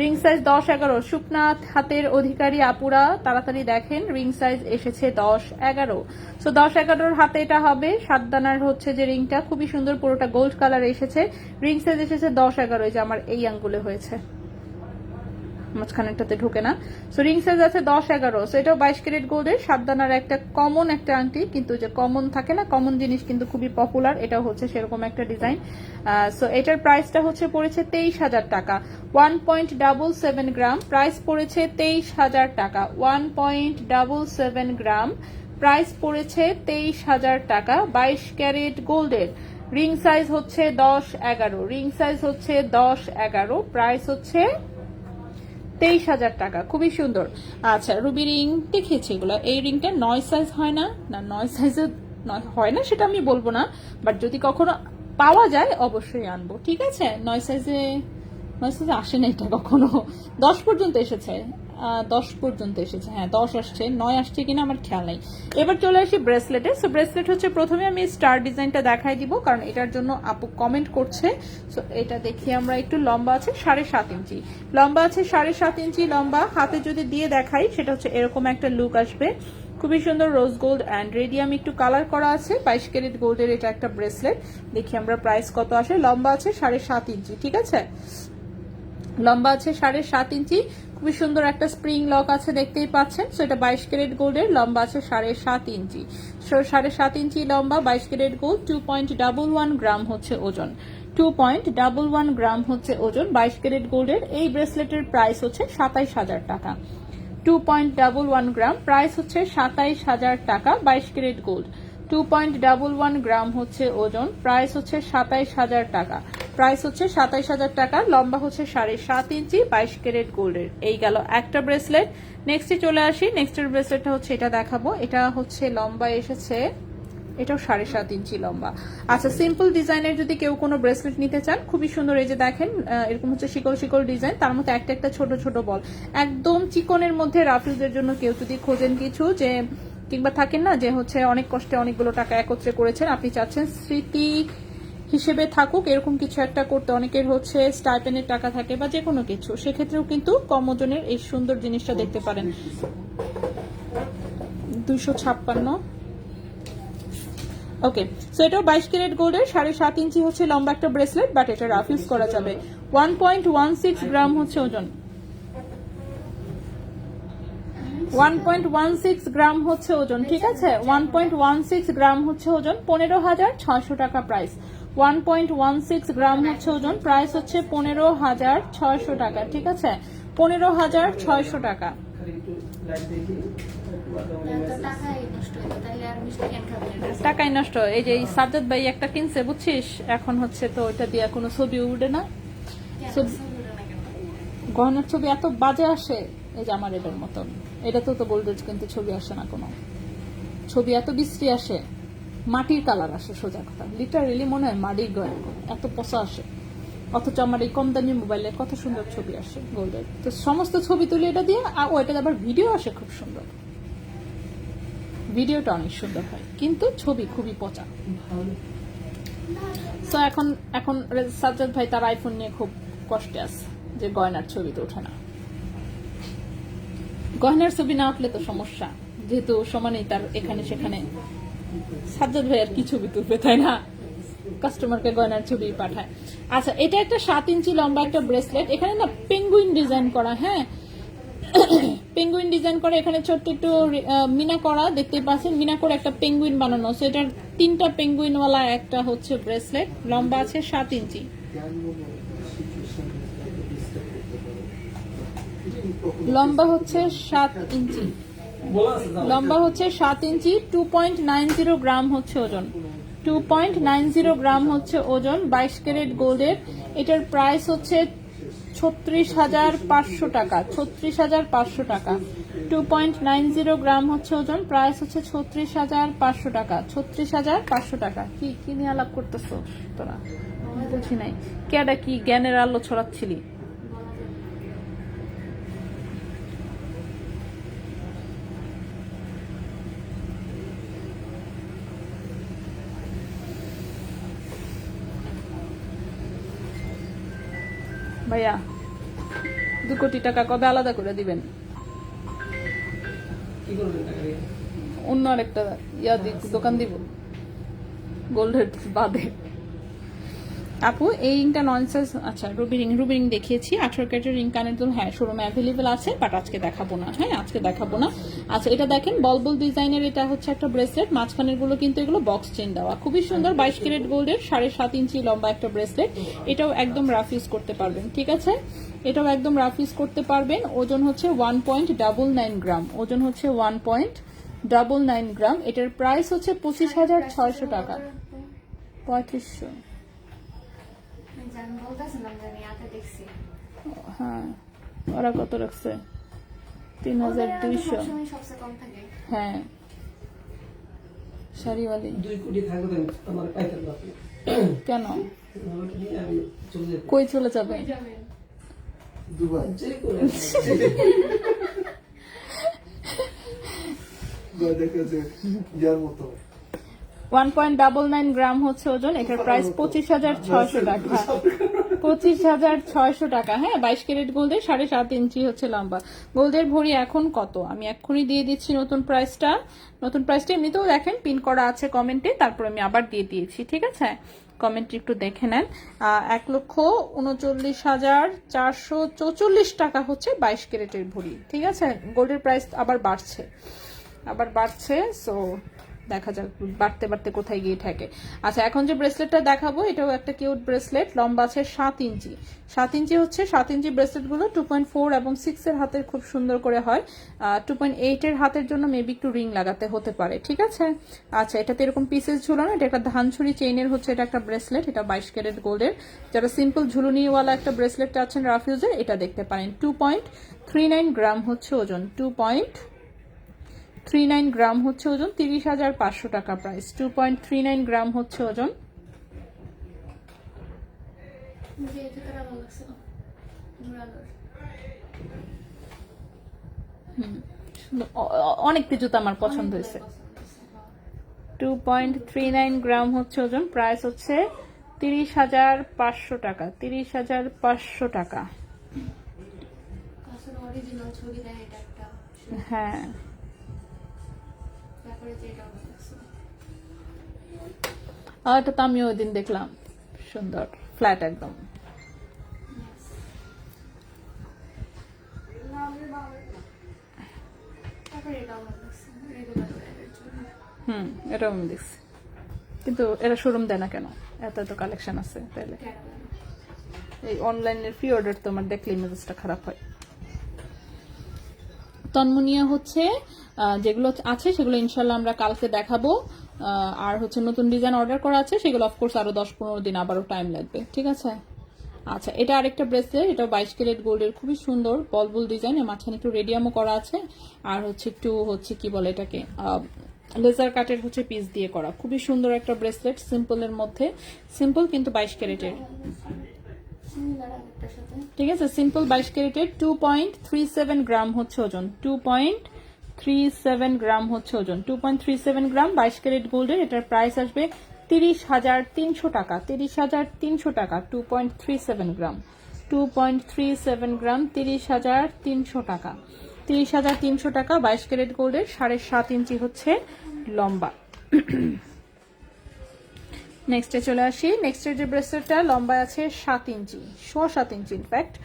রিং সাইজ 10-11। শুকনাথ হাতের অধিকারী আপুরা তাড়াতাড়ি দেখেন, রিং সাইজ এসেছে 10-11। সো 10-11 হাতে এটা হবে। সাতদানার হচ্ছে যে রিংটা খুবই সুন্দর, পুরোটা গোল্ড কালার এসেছে। রিং সাইজ এসেছে 10-11। এই যে আমার এই আঙ্গুলে হয়েছে, মাঝখানেরটাতে ঢুকে না। সো রিং সাইজ আছে 10-11। সো এটাও 22 ক্যারেট গোল্ডের, সাতদানার একটা কমন একটা আংটি, কিন্তু যে কমন থাকে না, কমন জিনিস কিন্তু খুবই পপুলার, এটাও হচ্ছে সেরকম একটা ডিজাইন। সো এটার প্রাইসটা হচ্ছে পড়েছে 23,000 টাকা। 1.77 গ্রাম, প্রাইস পড়েছে 23,000 টাকা। 1.77 গ্রাম, প্রাইস পড়েছে 23,000 টাকা। 22 ক্যারেট গোল্ডের, রিং সাইজ হচ্ছে 10-11, রিং সাইজ হচ্ছে 10-11, প্রাইস হচ্ছে 23,000 টাকা। খুবই সুন্দর। আচ্ছা, রুবি রিং দেখিয়েছি এগুলো। এই রিংটা 9 সাইজ হয় না, না 9 সাইজে হয় না সেটা আমি বলবো না, বাট যদি কখনো পাওয়া যায় অবশ্যই আনবো, ঠিক আছে? 9 সাইজে আসে না এটা কখনো, 10 পর্যন্ত এসেছে, 10 পর্যন্ত এসেছে। হ্যাঁ 10 আসছে, 9 আসছে কিনা আমার খেয়াল নাই। এবার চলে আসি ব্রেসলেটে। সো ব্রেসলেট হচ্ছে প্রথমে আমি স্টার ডিজাইনটা দেখাই দিব, কারণ এটার জন্য আপু কমেন্ট করছে। সো এটা দেখি আমরা একটু। লম্বা আছে 7.5 ইঞ্চি, লম্বা আছে 7.5 ইঞ্চি লম্বা। হাতে যদি দিয়ে দেখাই সেটা হচ্ছে এরকম একটা লুক আসবে, খুবই সুন্দর। রোজ গোল্ড অ্যান্ড রেডিয়াম একটু কালার করা আছে। 22 ক্যারেট গোল্ডের এটা একটা ব্রেসলেট। দেখি আমরা প্রাইস কত আসে। লম্বা আছে 7.5 ইঞ্চি, ঠিক আছে? লম্বা আছে 7.5 ইঞ্চি। খুবই সুন্দর একটা স্প্রিং লক আছে, দেখতেই পাচ্ছেন। সো এটা 22 ক্যারেট গোল্ডের, লম্বা আছে 7.5 ইঞ্চি। সো 7.5 ইঞ্চি লম্বা, 22 ক্যারেট গোল্ড। 2.11 গ্রাম হচ্ছে ওজন, 2.11 গ্রাম হচ্ছে ওজন 22 ক্যারেট গোল্ডের। এই ব্রেসলেটের প্রাইস হচ্ছে 27,000 টাকা। 2.11 গ্রাম, প্রাইস হচ্ছে 27,000 টাকা। 22 ক্যারেট গোল্ড, 2.11 গ্রাম হচ্ছে ওজন, প্রাইস হচ্ছে 27,000 টাকা। প্রাইস হচ্ছে 27,000 টাকা। লম্বা হচ্ছে 7.5 ইঞ্চি, 22 ক্যারেট গোল্ডের। এই গেল একটা ব্রেসলেট। নেক্সটে চলে আসি। নেক্সটের ব্রেসলেটটা হচ্ছে এটা দেখাবো। এটা হচ্ছে লম্বা এসেছে, এটাও 7.5 ইঞ্চি লম্বা। আচ্ছা, সিম্পল ডিজাইনের যদি কেউ কোনো ব্রেসলেট নিতে চান, খুবই সুন্দর। এই যে দেখেন, এরকম হচ্ছে শিকল শিকল ডিজাইন, তার মধ্যে একটা একটা ছোট ছোট বল, একদম চিকনের মধ্যে রাফিউজের জন্য কেউ যদি খোঁজেন কিছু, যে কিংবা থাকেন না যে হচ্ছে অনেক কষ্টে অনেকগুলো টাকা একত্রে করেছেন, আপনি চাচ্ছেন স্মৃতি হিসেবে থাকুক এরকম কিছু একটা করতে, অনেকের হচ্ছে স্টাইপেন্ডের টাকা থাকে বা যে কোনো কিছু, সেক্ষেত্রেও কিন্তু কম ওজনের এই সুন্দর জিনিসটা দেখতে পারেন। 256। ওকে, সো এটাও 22 ক্যারেট গোল্ডের, 7.5 ইঞ্চি হচ্ছে লম্বা একটা ব্রেসলেট, বাট এটা রাফ ইউজ করা যাবে। 1.16 গ্রাম হচ্ছে ওজন, 1.16 গ্রাম হচ্ছে ওজন, ঠিক আছে? 1.16 গ্রাম হচ্ছে ওজন, 15,600 টাকা প্রাইস। 1.16 গ্রাম হচ্ছে ওজন, প্রাইস হচ্ছে 15,600 টাকা, ঠিক আছে? 15,600 টাকা। টাকাই নষ্ট। এই যে সাজ্জাদ ভাই একটা কিনছে বুঝছিস, এখন হচ্ছে তো ওইটা দিয়ে কোনো ছবি উঠে না, গহনার ছবি এত বাজে আসে। এই যে আমার এটার মতন, এটা তো গোল্ডেজ, কিন্তু ছবি আসে না, কোনো ছবি এত বিশ্রী আসে, মাটির কালার আসে, সোজা কথা লিটারেলি মনে হয় মাটির গয়না, এত পচা আসে। অথচ আমার এই কম দামি মোবাইলে কত সুন্দর ছবি আসে গোল্ডের। তো সমস্ত ছবি তুলি এটা দিয়ে, আর ওইটা আবার ভিডিও আসে খুব সুন্দর, ভিডিওটা অনেক সুন্দর হয়, কিন্তু ছবি খুবই পচা। তো এখন সাজ্জাদ ভাই তার আইফোন নিয়ে খুব কষ্টে আছে যে গয়নার ছবি তো ওঠে না। গহনার ছবি না উঠলে তো সমস্যা, যেহেতু সমানেই তার এখানে সেখানে সাজ্জাদ ভাই আর কি ছবি তুলবে, তাই না? কাস্টমারকে গয়নার ছবি পাঠায়। আচ্ছা, এটা একটা 7 ইঞ্চি লম্বা একটা ব্রেসলেট, এখানে না পেঙ্গুইন ডিজাইন করা, হ্যাঁ পেঙ্গুইন ডিজাইন করে, এখানে ছোট্ট একটু মিনা করা দেখতে পাচ্ছেন, মিনা করে একটা পেঙ্গুইন বানানো। সো এটার 3টা পেঙ্গুইনওয়ালা একটা হচ্ছে ব্রেসলেট, লম্বা আছে 7 ইঞ্চি। লম্বা হচ্ছে 7 ইঞ্চি, বলা আছে দাও। লম্বা হচ্ছে 7 ইঞ্চি, 2.90 গ্রাম হচ্ছে ওজন, 2.90 গ্রাম হচ্ছে ওজন, 22 ক্যারেট গোল্ডের। এটার প্রাইস হচ্ছে 36,500 টাকা, 36,500 টাকা। 2.90 গ্রাম হচ্ছে ওজন, প্রাইস হচ্ছে 36,500 টাকা, 36,500 টাকা। কি কি নিয়ে আলাপ করতেছো তোরা? বুঝি নাই, কেডা কি জ্ঞানের আলো ছড়াচ্ছিলি? ভাইয়া 2 কোটি টাকা কবে আলাদা করে দিবেন? কি করবেন টাকা দিয়ে? অন্য আরেকটা দোকান দিব গোল্ডের বাদে। আপু এই রিংটা ননসেন্স। আচ্ছা, রুবি রিং দেখিয়েছি, 18 ক্যারেটের রিং কানের দুল, হ্যাঁ শোরুমে অ্যাভেলেবেল আছে, বাট আজকে দেখাবো না, হ্যাঁ আজকে দেখাবো না। আচ্ছা, এটা দেখেন বলবুল ডিজাইনের, এটা হচ্ছে একটা ব্রেসলেট, মাঝখানের গুলো কিন্তু এগুলো বক্স চেন দেওয়া, খুবই সুন্দর, 22 ক্যারেট গোল্ডের, 7.5 ইঞ্চি লম্বা একটা ব্রেসলেট। এটাও একদম রাফ ইউজ করতে পারবেন, ঠিক আছে, এটাও একদম রাফ ইউজ করতে পারবেন। ওজন হচ্ছে 1.99 গ্রাম, ওজন হচ্ছে 1.99 গ্রাম। এটার প্রাইস হচ্ছে 25,600 টাকা, 3500। হ্যাঁ, ওরা কত রাখছে? 3,200। হ্যাঁ, শাড়িওয়ালি 2 কোটি থাকবে তো আমার পাইতে লাগবে। কেন? আমাকে নিয়ে আমি চলে যাব। কই চলে যাবে? দুবাই যে করে দেখা যে ইয়ার মতো 1.99 গ্রাম হচ্ছে ওজন, এটার প্রাইস 25,600 টাকা, 25,600 টাকা। হ্যাঁ, 22 ক্যারেট গোল্ডের, 7.5 ইঞ্চি হচ্ছে লম্বা। গোল্ডের ভরি এখন কত? আমি এক্ষুনি দিয়ে দিচ্ছি নতুন প্রাইসটা। নতুন প্রাইসটা এমনিতেও দেখেন পিন করা আছে কমেন্টে, তারপর আমি আবার দিয়ে দিয়েছি, ঠিক আছে, কমেন্ট একটু দেখে নেন। 1,39,444 টাকা হচ্ছে 22 ক্যারেটের ভরি, ঠিক আছে। গোল্ডের প্রাইস আবার বাড়ছে, সো দেখা যাক বাড়তে বাড়তে কোথায় গিয়ে ঠেকে। আচ্ছা, এখন যে ব্রেসলেটটা দেখাবো এটাও একটা কিউট ব্রেসলেট, লম্বা আছে 7 ইঞ্চি, 7 ইঞ্চি হচ্ছে, 7 ইঞ্চি ব্রেসলেটগুলো 2.4 এবং 6 এর হাতের খুব সুন্দর করে হয়, 2.8 এর হাতের জন্য মেবি একটু রিং লাগাতে হতে পারে, ঠিক আছে। আচ্ছা, এটাতে এরকম পিসেস ঝুলানো, এটা একটা ধানছড়ি চেইনের হচ্ছে, এটা একটা ব্রেসলেট, এটা 22 ক্যারেট গোল্ডের। যারা সিম্পল ঝুলুনিওয়ালা একটা ব্রেসলেট আছেন রাফ ইউজের, এটা দেখতে পারেন। 2.39 গ্রাম হচ্ছে ওজন, 2.39 গ্রাম হচ্ছে ওজন, 30,500 টাকা প্রাইস। 2.39 গ্রাম হচ্ছে ওজন। অনেক জুতো আমার পছন্দ হয়েছে। 2.39 গ্রাম হচ্ছে ওজন, প্রাইস হচ্ছে 30,500 টাকা, 30,500 টাকা। হ্যাঁ, আর এটা তো আমি ওই দিন দেখলাম, সুন্দর ফ্ল্যাট একদম। এটাও আমি দেখছি, কিন্তু এরা শোরুম দেয় না কেন? এত এত কালেকশন আছে, তাইলে এই অনলাইনের ফ্রি অর্ডার তো আমার দেখলে মেজাজটা খারাপ হয়। তন্মনিয়া হচ্ছে যেগুলো আছে সেগুলো ইনশাল্লাহ আমরা কালকে দেখাবো, আর হচ্ছে নতুন ডিজাইন অর্ডার করা আছে সেগুলো অফকোর্স আরো 10-15 দিন আবারও টাইম লাগবে, ঠিক আছে। আচ্ছা, এটা আরেকটা ব্রেসলেট, এটা 22 ক্যারেট গোল্ডের, খুবই সুন্দর বলবুল ডিজাইন, এর মাঝখানে একটু রেডিয়ামও করা আছে, আর হচ্ছে একটু হচ্ছে কি বলে এটাকে লেজার কাটের হচ্ছে পিস দিয়ে করা, খুবই সুন্দর একটা ব্রেসলেট, সিম্পলের মধ্যে, সিম্পল কিন্তু 22 ক্যারেটের, ঠিক আছে, সিম্পল 22 ক্যারেটের। 2.37 গ্রাম হচ্ছে ওজন, 2.37 গ্রাম হচ্ছে ওজন, 2.37 গ্রাম 22 ক্যারেট গোল্ডের। এটার প্রাইস আসবে 30,300 টাকা, 30,300 টাকা। 2.37 গ্রাম, 2.37 গ্রাম 30,300 টাকা। 30,300 টাকা। 22 ক্যারেট গোল্ডের 7.5 ইঞ্চি হচ্ছে লম্বা। নেক্সটে চলে আসি। নেক্সটের যে ব্রেসলেটটা লম্বা আছে 7 ইঞ্চি, 7.25 ইঞ্চি ইনফ্যাক্ট।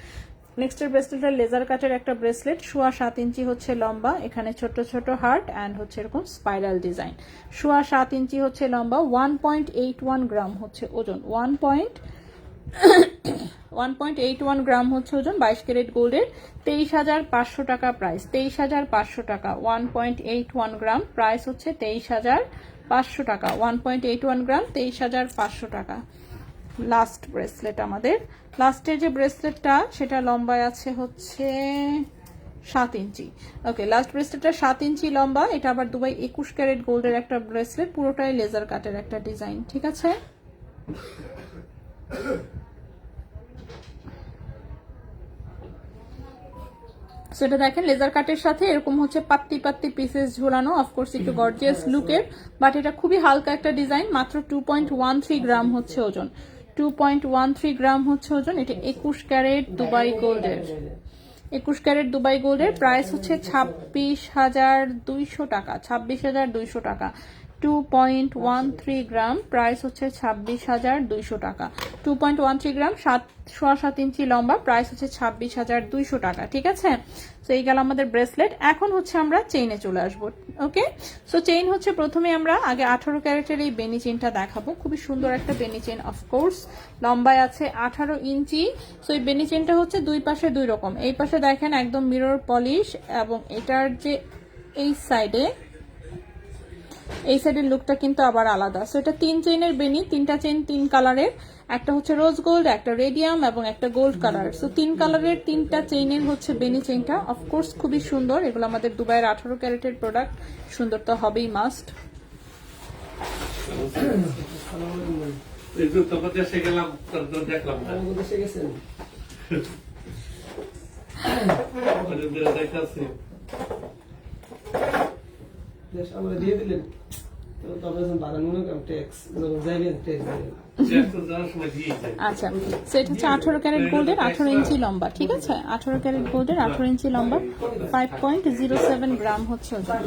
নেক্সটের ব্রেসলেটটা লেজার কাটের একটা ব্রেসলেট, 7.25 ইঞ্চি হচ্ছে লম্বা। এখানে ছোট ছোট হার্ট অ্যান্ড হচ্ছে এরকম স্পাইরাল ডিজাইন। 7.25 ইঞ্চি হচ্ছে লম্বা, 1.81 গ্রাম হচ্ছে ওজন। 1.81 গ্রাম হচ্ছে ওজন। 22 ক্যারেট গোল্ডের 23,500 টাকা প্রাইস। 23,500 টাকা। 1.81 গ্রাম, প্রাইস হচ্ছে 23,500 টাকা। 1.81 গ্রাম, 23,500 টাকা। লাস্ট ব্রেসলেট আমাদের, লাস্টের যে ব্রেসলেটটা সেটা লম্বায় আছে হচ্ছে 7 ইঞ্চি। ওকে, লাস্ট ব্রেসলেটটা 7 ইঞ্চি লম্বা। এটা আবার দুবাই 21 ক্যারেট গোল্ডের একটা ব্রেসলেট, পুরোটাই লেজার কাটের একটা ডিজাইন। ঠিক আছে, সেটা দেখেন লেজার কাটের সাথে এরকম হচ্ছে পাত্তি পাত্তি পিসেস ঝোলানো, অফকোর্স একটু গর্জিয়াস লুকের, বাট এটা খুবই হালকা একটা ডিজাইন। মাত্র 2.13 গ্রাম হচ্ছে ওজন। 2.13 গ্রাম হচ্ছে ওজন। এটা 21 ক্যারেট দুবাই গোল্ডের। 21 ক্যারেট দুবাই গোল্ডের প্রাইস হচ্ছে 26,200 টাকা। 26,200 টাকা। 2.13 গ্রাম, প্রাইস হচ্ছে 26,200 টাকা। 2.13 গ্রাম, 7.25 ইঞ্চি লম্বা, প্রাইস হচ্ছে 26,200 টাকা। ঠিক আছে, তো এই গেল আমাদের ব্রেসলেট। এখন হচ্ছে আমরা চেইনে চলে আসবো। ওকে, সো চেইন হচ্ছে প্রথমে আমরা আগে 18 ক্যারেটের এই বেনি চেইনটা দেখাবো। খুবই সুন্দর একটা বেনি চেইন, অফকোর্স লম্বায় আছে 18 ইঞ্চি। সো এই বেনি চেইনটা হচ্ছে দুই পাশে দুই রকম। এই পাশে দেখেন একদম মিরর পলিশ, এবং এটার যে এই সাইডের লুকটা কিন্তু আবার আলাদা। সো এটা 3 চেইনের বেনি, 3টা চেইন 3 কালারের, একটা হচ্ছে রোজ গোল্ড, একটা রেডিয়াম এবং একটা গোল্ড কালার। সো 3 কালারের 3টা চেইনের হচ্ছে বেনি চেইনটা, অফকোর্স খুবই সুন্দর। এগুলো আমাদের দুবাইয়ের 18 ক্যারেটের প্রোডাক্ট, সুন্দর তো হবেই মাস্ট। দেশে গেছেন? দেশ আমরা দিয়ে দিলেন তো তবে বাড়ানো ট্যাক্স যাইবেন ট্যাক্স আচ্ছা, সো এটা হচ্ছে 18 ক্যারেট গোল্ডের 18 ইঞ্চি লম্বা। ঠিক আছে, 18 ক্যারেট গোল্ডের 18 ইঞ্চি লম্বা, 5.07 গ্রাম হচ্ছে ওজন।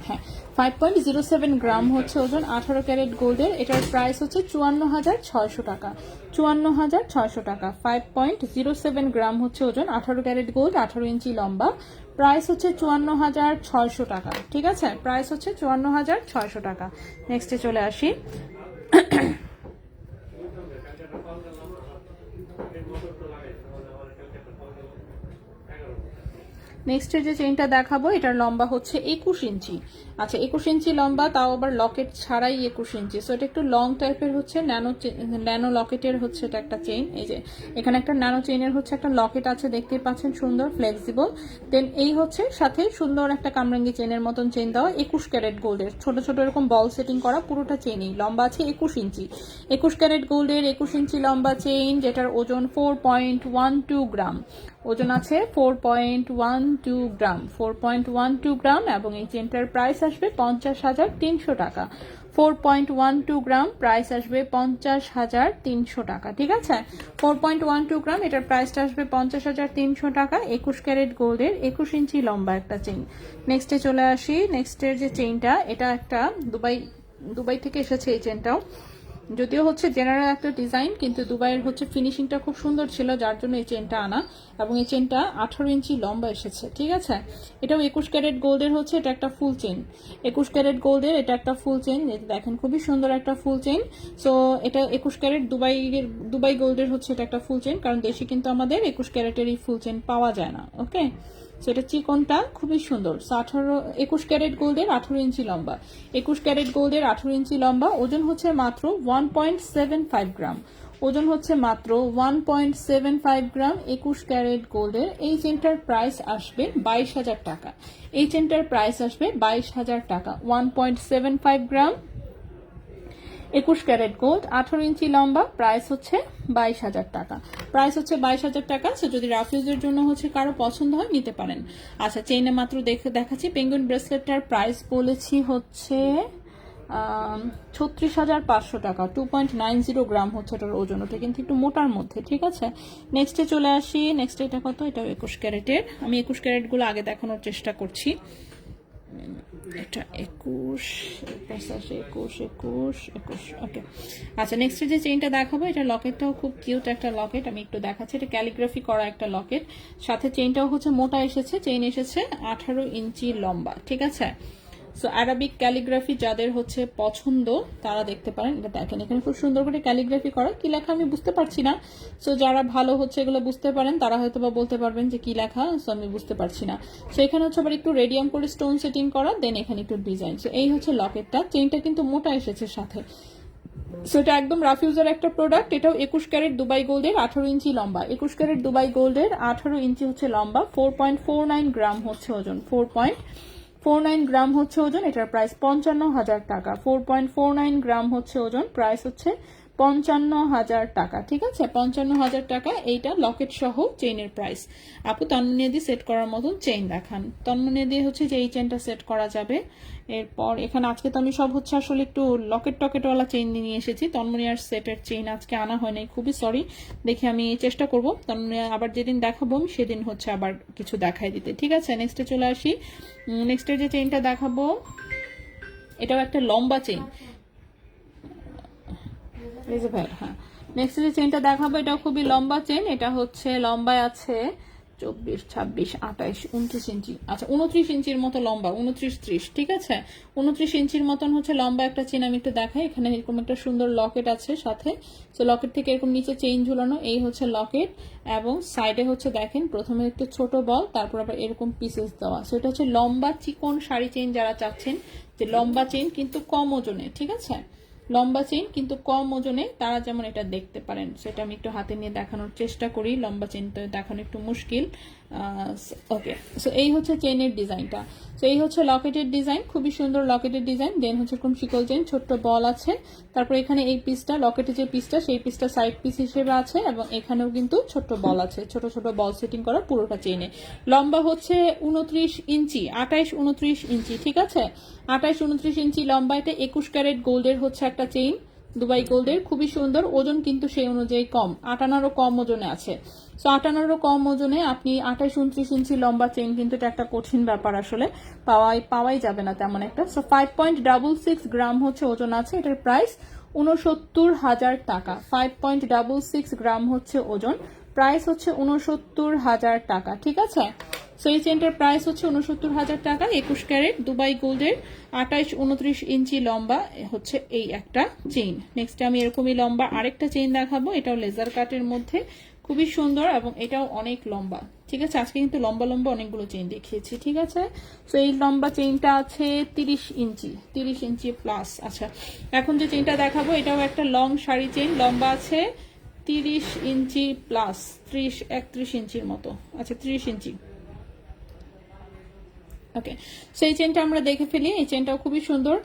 হ্যাঁ, 5.07 গ্রাম হচ্ছে ওজন, 18 ক্যারেট গোল্ডের। এটার প্রাইস হচ্ছে 54,600 টাকা। 54,600 টাকা। 5.07 গ্রাম হচ্ছে ওজন, 18 ক্যারেট গোল্ড, 18 ইঞ্চি লম্বা, প্রাইস হচ্ছে 54,600 টাকা। ঠিক আছে, প্রাইস হচ্ছে 54,600 টাকা। নেক্সটে চলে আসি। নেক্সট যে চেইনটা দেখাবো এটার লম্বা হচ্ছে 21 ইঞ্চি। আচ্ছা, 21 ইঞ্চি লম্বা, তাও আবার লকেট ছাড়াই 21 ইঞ্চি। সো এটা একটু লং টাইপের হচ্ছে, ন্যানো লকেটের হচ্ছে এটা একটা চেইন। এই যে এখানে একটা ন্যানো চেইনের হচ্ছে একটা লকেট আছে, দেখতে পাচ্ছেন, সুন্দর ফ্লেক্সিবল। দেন এই হচ্ছে সাথে সুন্দর একটা কামরাঙ্গি চেইনের মতন চেইন দেওয়া, 21 ক্যারেট গোল্ডের, ছোট ছোট এরকম বল সেটিং করা, পুরোটা চেইনই লম্বা আছে 21 ইঞ্চি। 21 ক্যারেট গোল্ডের 21 ইঞ্চি লম্বা চেইন, যেটার ওজন 4.12 গ্রাম। ওজন আছে 4.12 গ্রাম, 4.12 গ্রাম, এবং এই চেনটার প্রাইস আসবে 50,300 টাকা। 4.12 গ্রাম, প্রাইস আসবে 50,300 টাকা। ঠিক আছে, 4.12 গ্রাম, এটার প্রাইসটা আসবে 50,300 টাকা। 21 ক্যারেট গোল্ডের 21 ইঞ্চি লম্বা একটা চেইন। নেক্সটে চলে আসি। নেক্সটের যে চেইনটা, এটা একটা দুবাই থেকে এসেছে এই চেইনটাও, যদিও হচ্ছে জেনারেল একটা ডিজাইন, কিন্তু দুবাইয়ের হচ্ছে ফিনিশিংটা খুব সুন্দর ছিল, যার জন্য এই চেনটা আনা। এবং এই চেনটা 18 ইঞ্চি লম্বা এসেছে। ঠিক আছে, এটাও 21 ক্যারেট গোল্ডের হচ্ছে, এটা একটা ফুল চেন। 21 ক্যারেট গোল্ডের এটা একটা ফুল চেন, দেখেন খুবই সুন্দর একটা ফুল চেন। সো এটা 21 ক্যারেট দুবাই গোল্ডের হচ্ছে এটা একটা ফুল চেন, কারণ দেশে কিন্তু আমাদের 21 ক্যারেটের এই ফুল চেন পাওয়া যায় না। ওকে, সো এটা চিকনটা খুবই সুন্দর। 21 ক্যারেট গোল্ডের 18 ইঞ্চি লম্বা। 21 ক্যারেট গোল্ডের 18 ইঞ্চি লম্বা, ওজন হচ্ছে মাত্র 1.75 গ্রাম। ওজন হচ্ছে মাত্র 1.75 গ্রাম। 21 ক্যারেট গোল্ডের এই চেনটার প্রাইস আসবে 22,000 টাকা। এই চেনটার প্রাইস আসবে 22,000 টাকা। 1.75 গ্রাম, 21 ক্যারেট গোল্ড, 18 ইঞ্চি লম্বা, প্রাইস হচ্ছে 22,000 টাকা। প্রাইস হচ্ছে 22,000 টাকা। সো যদি রাফিউজের জন্য হচ্ছে কারো পছন্দ হয় নিতে পারেন। আচ্ছা, চেইনে মাত্র দেখাচ্ছি। পেঙ্গুইন ব্রেসলেটটার প্রাইস বলেছি হচ্ছে 36,500 টাকা, 2.90 গ্রাম হচ্ছে এটার ওজন। ওটা কিন্তু একটু মোটার মধ্যে, ঠিক আছে। নেক্সটে চলে আসি। নেক্সট এটা কত? এটা 21 ক্যারেটের। আমি 21 ক্যারেটগুলো আগে দেখানোর চেষ্টা করছি। এটা 21, 21 ওকে। আচ্ছা, নেক্সট যে চেইনটা দেখাবো, এটা লকেটটাও খুব কিউট একটা লকেট। আমি একটু দেখাচ্ছি। এটা ক্যালিগ্রাফি করা একটা লকেট, সাথে চেইনটাও হচ্ছে মোটা এসেছে। চেইন এসেছে 18 ইঞ্চি লম্বা, ঠিক আছে। সো অ্যারাবিক ক্যালিগ্রাফি যাদের হচ্ছে পছন্দ তারা দেখতে পারেন। এটা দেখেন, এখানে খুব সুন্দর করে ক্যালিগ্রাফি করা। কি লেখা আমি বুঝতে পারছি না। সো যারা ভালো হচ্ছে এগুলো বুঝতে পারেন তারা হয়তো বা বলতে পারবেন যে কি লেখা। সো আমি বুঝতে পারছি না। সো এখানে হচ্ছে আবার একটু রেডিয়াম করে স্টোন সেটিং করা, দেন এখানে একটু ডিজাইন। সো এই হচ্ছে লকেটটা। চেইনটা কিন্তু মোটা এসেছে সাথে। সো এটা একদম রাফ ইউজার একটা প্রোডাক্ট। এটাও 21 ক্যারেট দুবাই গোল্ডের, 18 ইঞ্চি লম্বা। 21 ক্যারেট দুবাই গোল্ডের, 18 ইঞ্চি হচ্ছে লম্বা, 4.49 গ্রাম হচ্ছে ওজন। 4.49 গ্রাম হচ্ছে ওজন। এটার প্রাইস 55,000 টাকা। 4.49 গ্রাম হচ্ছে ওজন, প্রাইস হচ্ছে 55,000 টাকা, ঠিক আছে। 55,000 টাকা এইটা লকেট সহ চেইনের প্রাইস। আপু তন্মনিয়া দিয়ে সেট করার মতন চেইন দেখান। তন্মনিয়া দিয়ে হচ্ছে যে এই চেইনটা সেট করা যাবে। এরপর এখানে আজকে তো আমি সব হচ্ছে আসলে একটু লকেট টকেটওয়ালা চেইন নিয়ে এসেছি। তন্মনিয়ার সেটের চেইন আজকে আনা হয় নাই, খুবই সরি। দেখি আমি চেষ্টা করবো তন্মনিয়া আবার যেদিন দেখাবো আমি সেদিন হচ্ছে আবার কিছু দেখাই দিতে, ঠিক আছে। নেক্সটে চলে আসি। নেক্সটের যে চেইনটা দেখাবো এটাও একটা লম্বা চেইন। হ্যাঁ, নেক্সট যে চেইনটা দেখাবো এটাও খুবই লম্বা চেইন। এটা হচ্ছে লম্বায় আছে 24, 26, 28, 29 ইঞ্চি। আচ্ছা, 29 ইঞ্চির মতো লম্বা, 29, 30, ঠিক আছে। 29 ইঞ্চির মতন হচ্ছে লম্বা একটা চেইন। আমি একটু দেখাই। এখানে এরকম একটা সুন্দর লকেট আছে সাথে। তো লকেট থেকে এরকম নিচে চেইন ঝুলানো, এই হচ্ছে লকেট। এবং সাইডে হচ্ছে দেখেন প্রথমে একটু ছোট বল, তারপর আবার এরকম পিসেস দেওয়া। সো এটা হচ্ছে লম্বা চিকন শাড়ি চেইন যারা চাচ্ছেন যে লম্বা চেইন কিন্তু কম ওজনে, ঠিক আছে। লম্বা চেইন কিন্তু কম ওজনে তারা যেমন এটা দেখতে পারেন। সেটা আমি একটু হাতে নিয়ে দেখানোর চেষ্টা করি। লম্বা চেইন তো দেখানো একটু মুশকিল। ওকে, সো এই হচ্ছে চেইনের ডিজাইনটা। সো এই হচ্ছে লকেটের ডিজাইন, খুবই সুন্দর লকেটের ডিজাইন। দেন হচ্ছে এরকম শিকল চেইন, ছোট্ট বল আছে। তারপর এখানে এই পিসটা, লকেটের যে পিসটা সেই পিসটা সাইড পিস হিসেবে আছে। এবং এখানেও কিন্তু ছোট্ট বল আছে, ছোট ছোট বল সেটিং করা পুরোটা চেইনে। লম্বা হচ্ছে 29 ইঞ্চি, 28, 29 ইঞ্চি, ঠিক আছে। 28, 29 ইঞ্চি লম্বা। এটা 21 ক্যারেট গোল্ডের হচ্ছে একটা চেইন, দুবাই গোল্ডের, খুবই সুন্দর। ওজন কিন্তু সেই অনুযায়ী কম, 58 আরও কম ওজনে আছে। সো 58 আরও কম ওজনে আপনি 28, 29 ইঞ্চি লম্বা চেইন কিন্তু এটা একটা কঠিন ব্যাপার আসলে, পাওয়াই যাবে না তেমন একটা। সো 5.66 গ্রাম হচ্ছে ওজন আছে। এটার প্রাইস 69,000 টাকা। 5.66 গ্রাম হচ্ছে ওজন, প্রাইস হচ্ছে 69,000 টাকা, ঠিক আছে। সো এই চেনটার প্রাইস হচ্ছে 69,000 টাকা। 21 ক্যারেট দুবাই গোল্ডের, 28, 29 ইঞ্চি লম্বা হচ্ছে এই একটা চেইন। নেক্সট আমি এরকমই লম্বা আরেকটা চেইন দেখাবো। এটাও লেজার কাটের মধ্যে, খুবই সুন্দর এবং এটাও অনেক লম্বা, ঠিক আছে। আজকে কিন্তু লম্বা লম্বা অনেকগুলো চেইন দেখিয়েছি, ঠিক আছে। সো এই লম্বা চেইনটা আছে 30 ইঞ্চি, 30 ইঞ্চি প্লাস। আচ্ছা, এখন যে চেইনটা দেখাবো এটাও একটা লং শাড়ি চেইন, লম্বা আছে 30 ইঞ্চি প্লাস, 30, 31 ইঞ্চির মতো। আচ্ছা, 30 ইঞ্চি। ওকে, সেই চেনটা আমরা দেখে ফেলি। এই চেনটাও খুবই সুন্দর।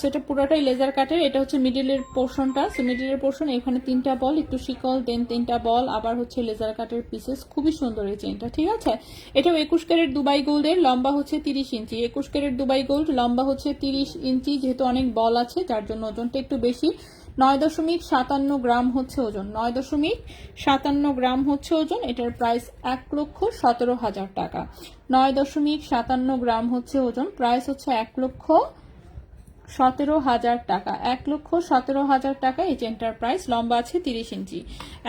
সেটা পুরোটাই লেজার কাটের। এটা হচ্ছে মিডিলের পোর্শনটা। সো মিডিলের পোর্শন, এখানে 3টা বল, একটু শিকল, দেন 3টা বল, আবার হচ্ছে লেজার কাটের পিসেস। খুবই সুন্দর এই চেনটা, ঠিক আছে। এটাও 21 ক্যারেট দুবাই গোল্ডের, লম্বা হচ্ছে 30 ইঞ্চি। 21 ক্যারেট দুবাই গোল্ড, লম্বা হচ্ছে 30 ইঞ্চি। যেহেতু অনেক বল আছে যার জন্য ওজনটা একটু বেশি। 9.57 গ্রাম হচ্ছে ওজন, 9.57 গ্রাম হচ্ছে ওজন। এটার প্রাইস 1,17,000 টাকা। 9.57 গ্রাম হচ্ছে ওজন, প্রাইস হচ্ছে 1,17,000 টাকা। 1,17,000 টাকা এই চেনটার প্রাইস। লম্বা আছে 30 ইঞ্চি,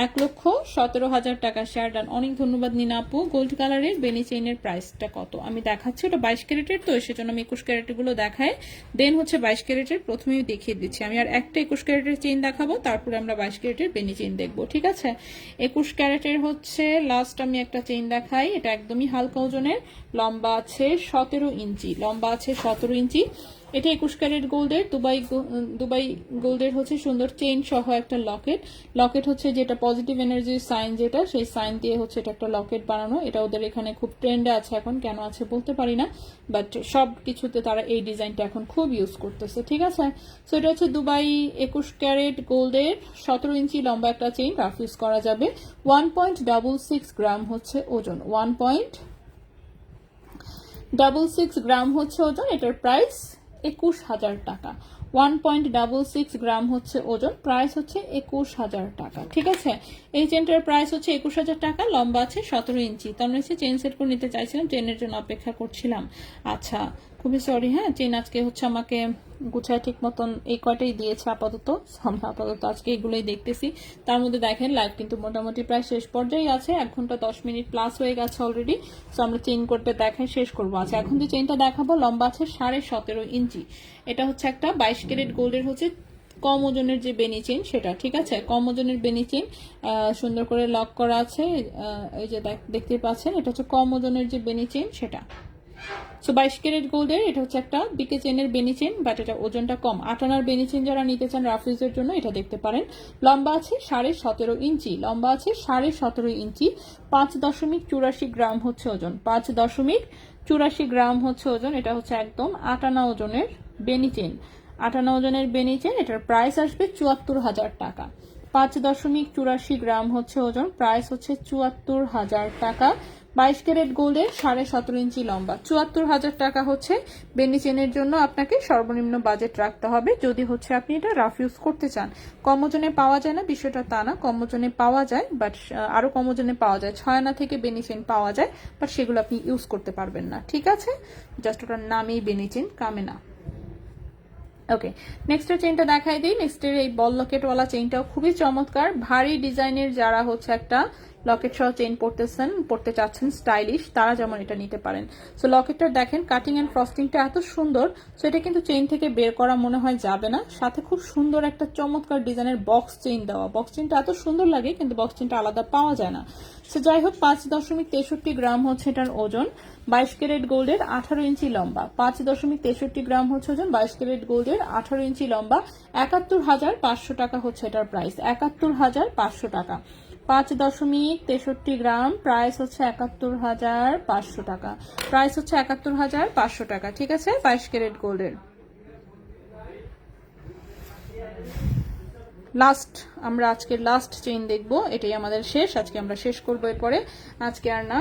1,17,000 টাকা। শেয়ার ডান, অনেক ধন্যবাদ নিনা আপু। গোল্ড কালারের বেনি চেইনের প্রাইসটা কত আমি দেখাচ্ছি। ওটা 22 ক্যারেটের, তো সেজন্য আমি 21 ক্যারেটের গুলো দেখায়, দেন হচ্ছে 22 ক্যারেটের প্রথমেই দেখিয়ে দিচ্ছি। আমি আর একটা 21 ক্যারেটের চেইন দেখাবো, তারপরে আমরা 22 ক্যারেটের বেনি চেইন দেখবো, ঠিক আছে। 21 ক্যারেটের হচ্ছে লাস্ট আমি একটা চেইন দেখাই। এটা একদমই হালকা ওজনের, লম্বা আছে 17 ইঞ্চি, লম্বা আছে 17 ইঞ্চি। এটা 21 ক্যারেট গোল্ডের, দুবাই গোল্ডের হচ্ছে সুন্দর চেইন সহ একটা লকেট। লকেট হচ্ছে যেটা পজিটিভ এনার্জির সাইন, যেটা সেই সাইন দিয়ে হচ্ছে এটা একটা লকেট বানানো। এটা ওদের এখানে খুব ট্রেন্ডে আছে এখন, কেন আছে বলতে পারি না, বাট সব কিছুতে তারা এই ডিজাইনটা এখন খুব ইউজ করতেছে, ঠিক আছে। সো এটা হচ্ছে দুবাই 21 ক্যারেট গোল্ডের 17 ইঞ্চি লম্বা একটা চেইন, রাফ ইউজ করা যাবে। 1.66 গ্রাম হচ্ছে ওজন, 1.66 গ্রাম হচ্ছে ওজন। এটার প্রাইস 21,000 টাকা। 1.66 গ্রাম হচ্ছে ওজন, প্রাইস হচ্ছে 21,000 টাকা। ঠিক আছে, এই চেনটার প্রাইস হচ্ছে 21,000 টাকা, লম্বা আছে 17 ইঞ্চি। তার মানে চেন সেট করে নিতে চাইছিলাম, চেনের জন্য অপেক্ষা করছিলাম। আচ্ছা, খুবই সরি, হ্যাঁ চেন আজকে হচ্ছে আমাকে গুছায় ঠিক মতন এই কয়টাই দিয়েছে আপাতত, আমরা আপাতত আজকে এগুলোই দেখতেছি। তার মধ্যে দেখেন লাইভ কিন্তু মোটামুটি প্রায় শেষ পর্যায়ে আছে, 1 ঘন্টা 10 মিনিট প্লাস হয়ে গেছে অলরেডি। সো আমরা চেন করতে দেখাই শেষ করবো। আচ্ছা, এখন যে চেনটা দেখাবো লম্বা আছে 17.5 ইঞ্চি। এটা হচ্ছে একটা 22 ক্যারেট গোল্ডের হচ্ছে কম ওজনের যে বেনি চেন সেটা। ঠিক আছে, কম ওজনের বেনি চেন, সুন্দর করে লক করা আছে, এই যে দেখতে পাচ্ছেন এটা হচ্ছে কম ওজনের যে বেনি চেন সেটা। সো 22 ক্যারেট গোল্ডের এটা হচ্ছে একটা বিকে চেনের বেনি চেন, বাট এটা ওজনটা কম। 8 আনার বেনি চেন যারা নিতে চান রাফ ইউজের জন্য এটা দেখতে পারেন। লম্বা আছে 17.5 ইঞ্চি, লম্বা আছে 17.5 ইঞ্চি, 5.84 গ্রাম হচ্ছে ওজন, 5.84 গ্রাম হচ্ছে ওজন। এটা হচ্ছে একদম 8 আনা ওজনের বেনি চেন, 8 আনা ওজনের বেনি চেন। এটার প্রাইস আসবে 74,000 টাকা। 5.84 গ্রাম হচ্ছে ওজন, প্রাইস হচ্ছে 74,000 টাকা। 22 ক্যারেট গোল্ডের 17.5 ইঞ্চি লম্বা, 74,000 টাকা হচ্ছে। বেনি চেনের জন্য আপনাকে সর্বনিম্ন বাজেট রাখতে হবে যদি হচ্ছে আপনি এটা রাফ ইউজ করতে চান। কম ওজনে পাওয়া যায় না বিষয়টা তা না, কম ওজনে পাওয়া যায়, বাট আরো কম ওজনে পাওয়া যায়, 6 আনা থেকে বেনি চেন পাওয়া যায়, বাট সেগুলো আপনি ইউজ করতে পারবেন না। ঠিক আছে, জাস্ট ওটার নামেই বেনি চেন, কামে না। ওকে, নেক্সটের চেনটা দেখাই দিই। নেক্সটের এই বল লকেটওয়ালা চেনটাও খুবই চমৎকার, ভারী ডিজাইনের যারা হচ্ছে একটা লকেট সহ চেইন পড়তে চাচ্ছেন স্টাইলিশ, তারা যেমন এটা নিতে পারেন। সো লকেটটা দেখেন কাটিং এন্ড ফ্রস্টিংটা এত সুন্দর, সো এটা কিন্তু চেইন থেকে বের করা মনে হয় যাবে না। সাথে খুব সুন্দর একটা চমৎকার ডিজাইনের বক্স চেইন দেওয়া, বক্স চেইনটা এত সুন্দর লাগে কিন্তু বক্স চেইনটা আলাদা পাওয়া যায় না। সো যাই হোক, 5.63 গ্রাম হচ্ছে এটার ওজন, 22 ক্যারেট গোল্ডের 18 ইঞ্চি লম্বা, 5.63 গ্রাম হচ্ছে ওজন, 22 ক্যারেট গোল্ডের 18 ইঞ্চি লম্বা, 71,500 টাকা হচ্ছে এটার প্রাইস, 71,500 টাকা। 5.63 গ্রাম, প্রাইস হচ্ছে 71,500 টাকা, প্রাইস হচ্ছে 71,500 টাকা। ঠিক আছে, 22 ক্যারেট গোল্ডের। লাস্ট, আমরা আজকের লাস্ট চেইন দেখবো, এটাই আমাদের শেষ, আজকে আমরা শেষ করবো এরপরে, আজকে আর না।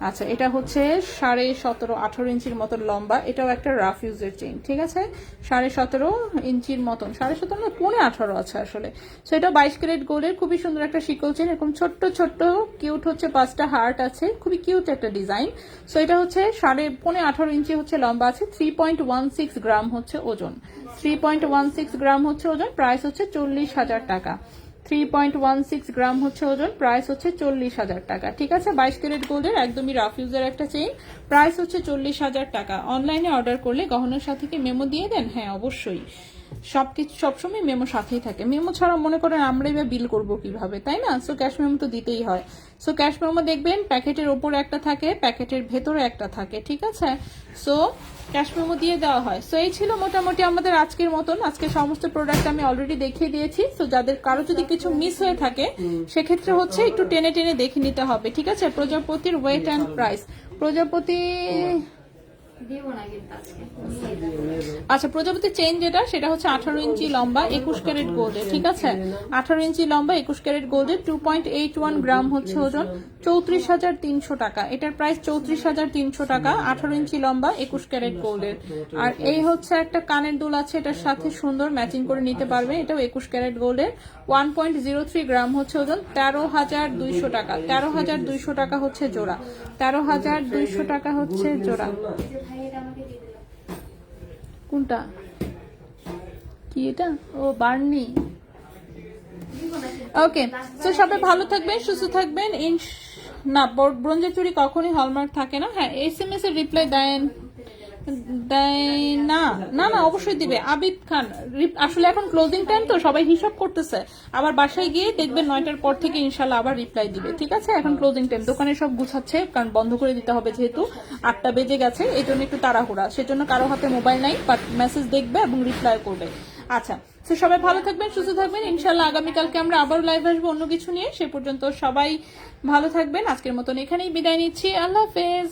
আচ্ছা, এটা হচ্ছে 17.5-18 ইঞ্চির মতো লম্বা, এটাও একটা রাফ ইউজের চেইন। ঠিক আছে, 17.5 ইঞ্চির মতন, 17.5 না 18.5 আছে আসলে। সো এটা 22 ক্যারেট গোল্ডের, খুবই সুন্দর একটা শিকল চেইন, এরকম ছোট্ট ছোট্ট কিউট হচ্ছে 5টা হার্ট আছে, খুবই কিউট একটা ডিজাইন। সো এটা হচ্ছে 17.5 ইঞ্চি হচ্ছে লম্বা আছে, 3.16 গ্রাম হচ্ছে ওজন, 3.16 গ্রাম হচ্ছে ওজন, প্রাইস হচ্ছে 40,000 টাকা। 3.16 গ্রাম হচ্ছে ওজন, প্রাইস হচ্ছে 40,000 টাকা। ঠিক আছে, 22 ক্যারেট গোল্ডের একদমই রাফ ইউজের একটা চেইন, প্রাইস হচ্ছে 40,000 টাকা। অনলাইনে অর্ডার করলে গহনার সাথে কি মেমো দিয়ে দেন? হ্যাঁ অবশ্যই, সবকিছু সবসময় মেমো সাথেই থাকে, মেমো ছাড়া মনে করেন আমরাই বা বিল করবো কিভাবে, তাই না? সো ক্যাশ মেমো তো দিতেই হয়। সো ক্যাশ মেমো দেখবেন প্যাকেটের ওপরে একটা থাকে, প্যাকেটের ভেতরে একটা থাকে। ঠিক আছে, সো ক্যাশ মেমো দিয়ে দেওয়া হয়। সো এই ছিল মোটামুটি আমাদের আজকের মতন, আজকে সমস্ত প্রোডাক্ট আমি অলরেডি দেখিয়ে দিয়েছি। সো যাদের কারো যদি কিছু মিস হয়ে থাকে সেক্ষেত্রে হচ্ছে একটু টেনে টেনে দেখে নিতে হবে। ঠিক আছে, প্রজাপতির ওয়েট অ্যান্ড প্রাইস, প্রজাপতি আচ্ছা, প্রজাপতি চেইন যেটা সেটা হচ্ছে 18 ইঞ্চি লম্বা, 21 ক্যারেট গোল্ডের। ঠিক আছে, 18 ইঞ্চি লম্বা, 21 ক্যারেট গোল্ডের, 2.81 গ্রাম হচ্ছে ওজন, 34,300 টাকা। এটার প্রাইস 34,300 টাকা, 18 ইঞ্চি লম্বা, 21 ক্যারেট গোল্ডের। আর এই হচ্ছে একটা কানের দুল আছে, এটার সাথে সুন্দর ম্যাচিং করে নিতে পারবে, এটাও 21 ক্যারেট গোল্ডের, 1.03 গ্রাম হচ্ছে ওজন, 13,200 টাকা। 13,200 টাকা হচ্ছে জোড়া, 13,200 টাকা হচ্ছে জোড়া। কোনটা কি এটা? ও বার্নি। ওকে, তো সবাই ভালো থাকবেন, সুস্থ থাকবেন। না, ব্রোঞ্জের চুড়ি কখনই হলমার্ক থাকে না। হ্যাঁ, SMS এর রিপ্লাই দেন না না না অবশ্যই দিবে। আবিদ খান, আসলে এখন ক্লোজিং টাইম তো সবাই হিসাব করতেছে, আবার বাসায় গিয়ে দেখবেন 9টার পর থেকে ইনশাল্লাহ আবার রিপ্লাই দিবে। ঠিক আছে, এখন ক্লোজিং টাইম, দোকানে সব গুছাচ্ছে কারণ বন্ধ করে দিতে হবে, যেহেতু 8টা বেজে গেছে, এই জন্য একটু তাড়াহুড়া, সেজন্য কারো হাতে মোবাইল নাই, বাট মেসেজ দেখবে এবং রিপ্লাই করবে। আচ্ছা, তো সবাই ভালো থাকবেন, সুস্থ থাকবেন। ইনশাল্লাহ আগামীকালকে আমরা আবার লাইভ আসবো অন্য কিছু নিয়ে। সে পর্যন্ত সবাই ভালো থাকবেন। আজকের মতন এখানেই বিদায় নিচ্ছি। আল্লাহ হাফেজ।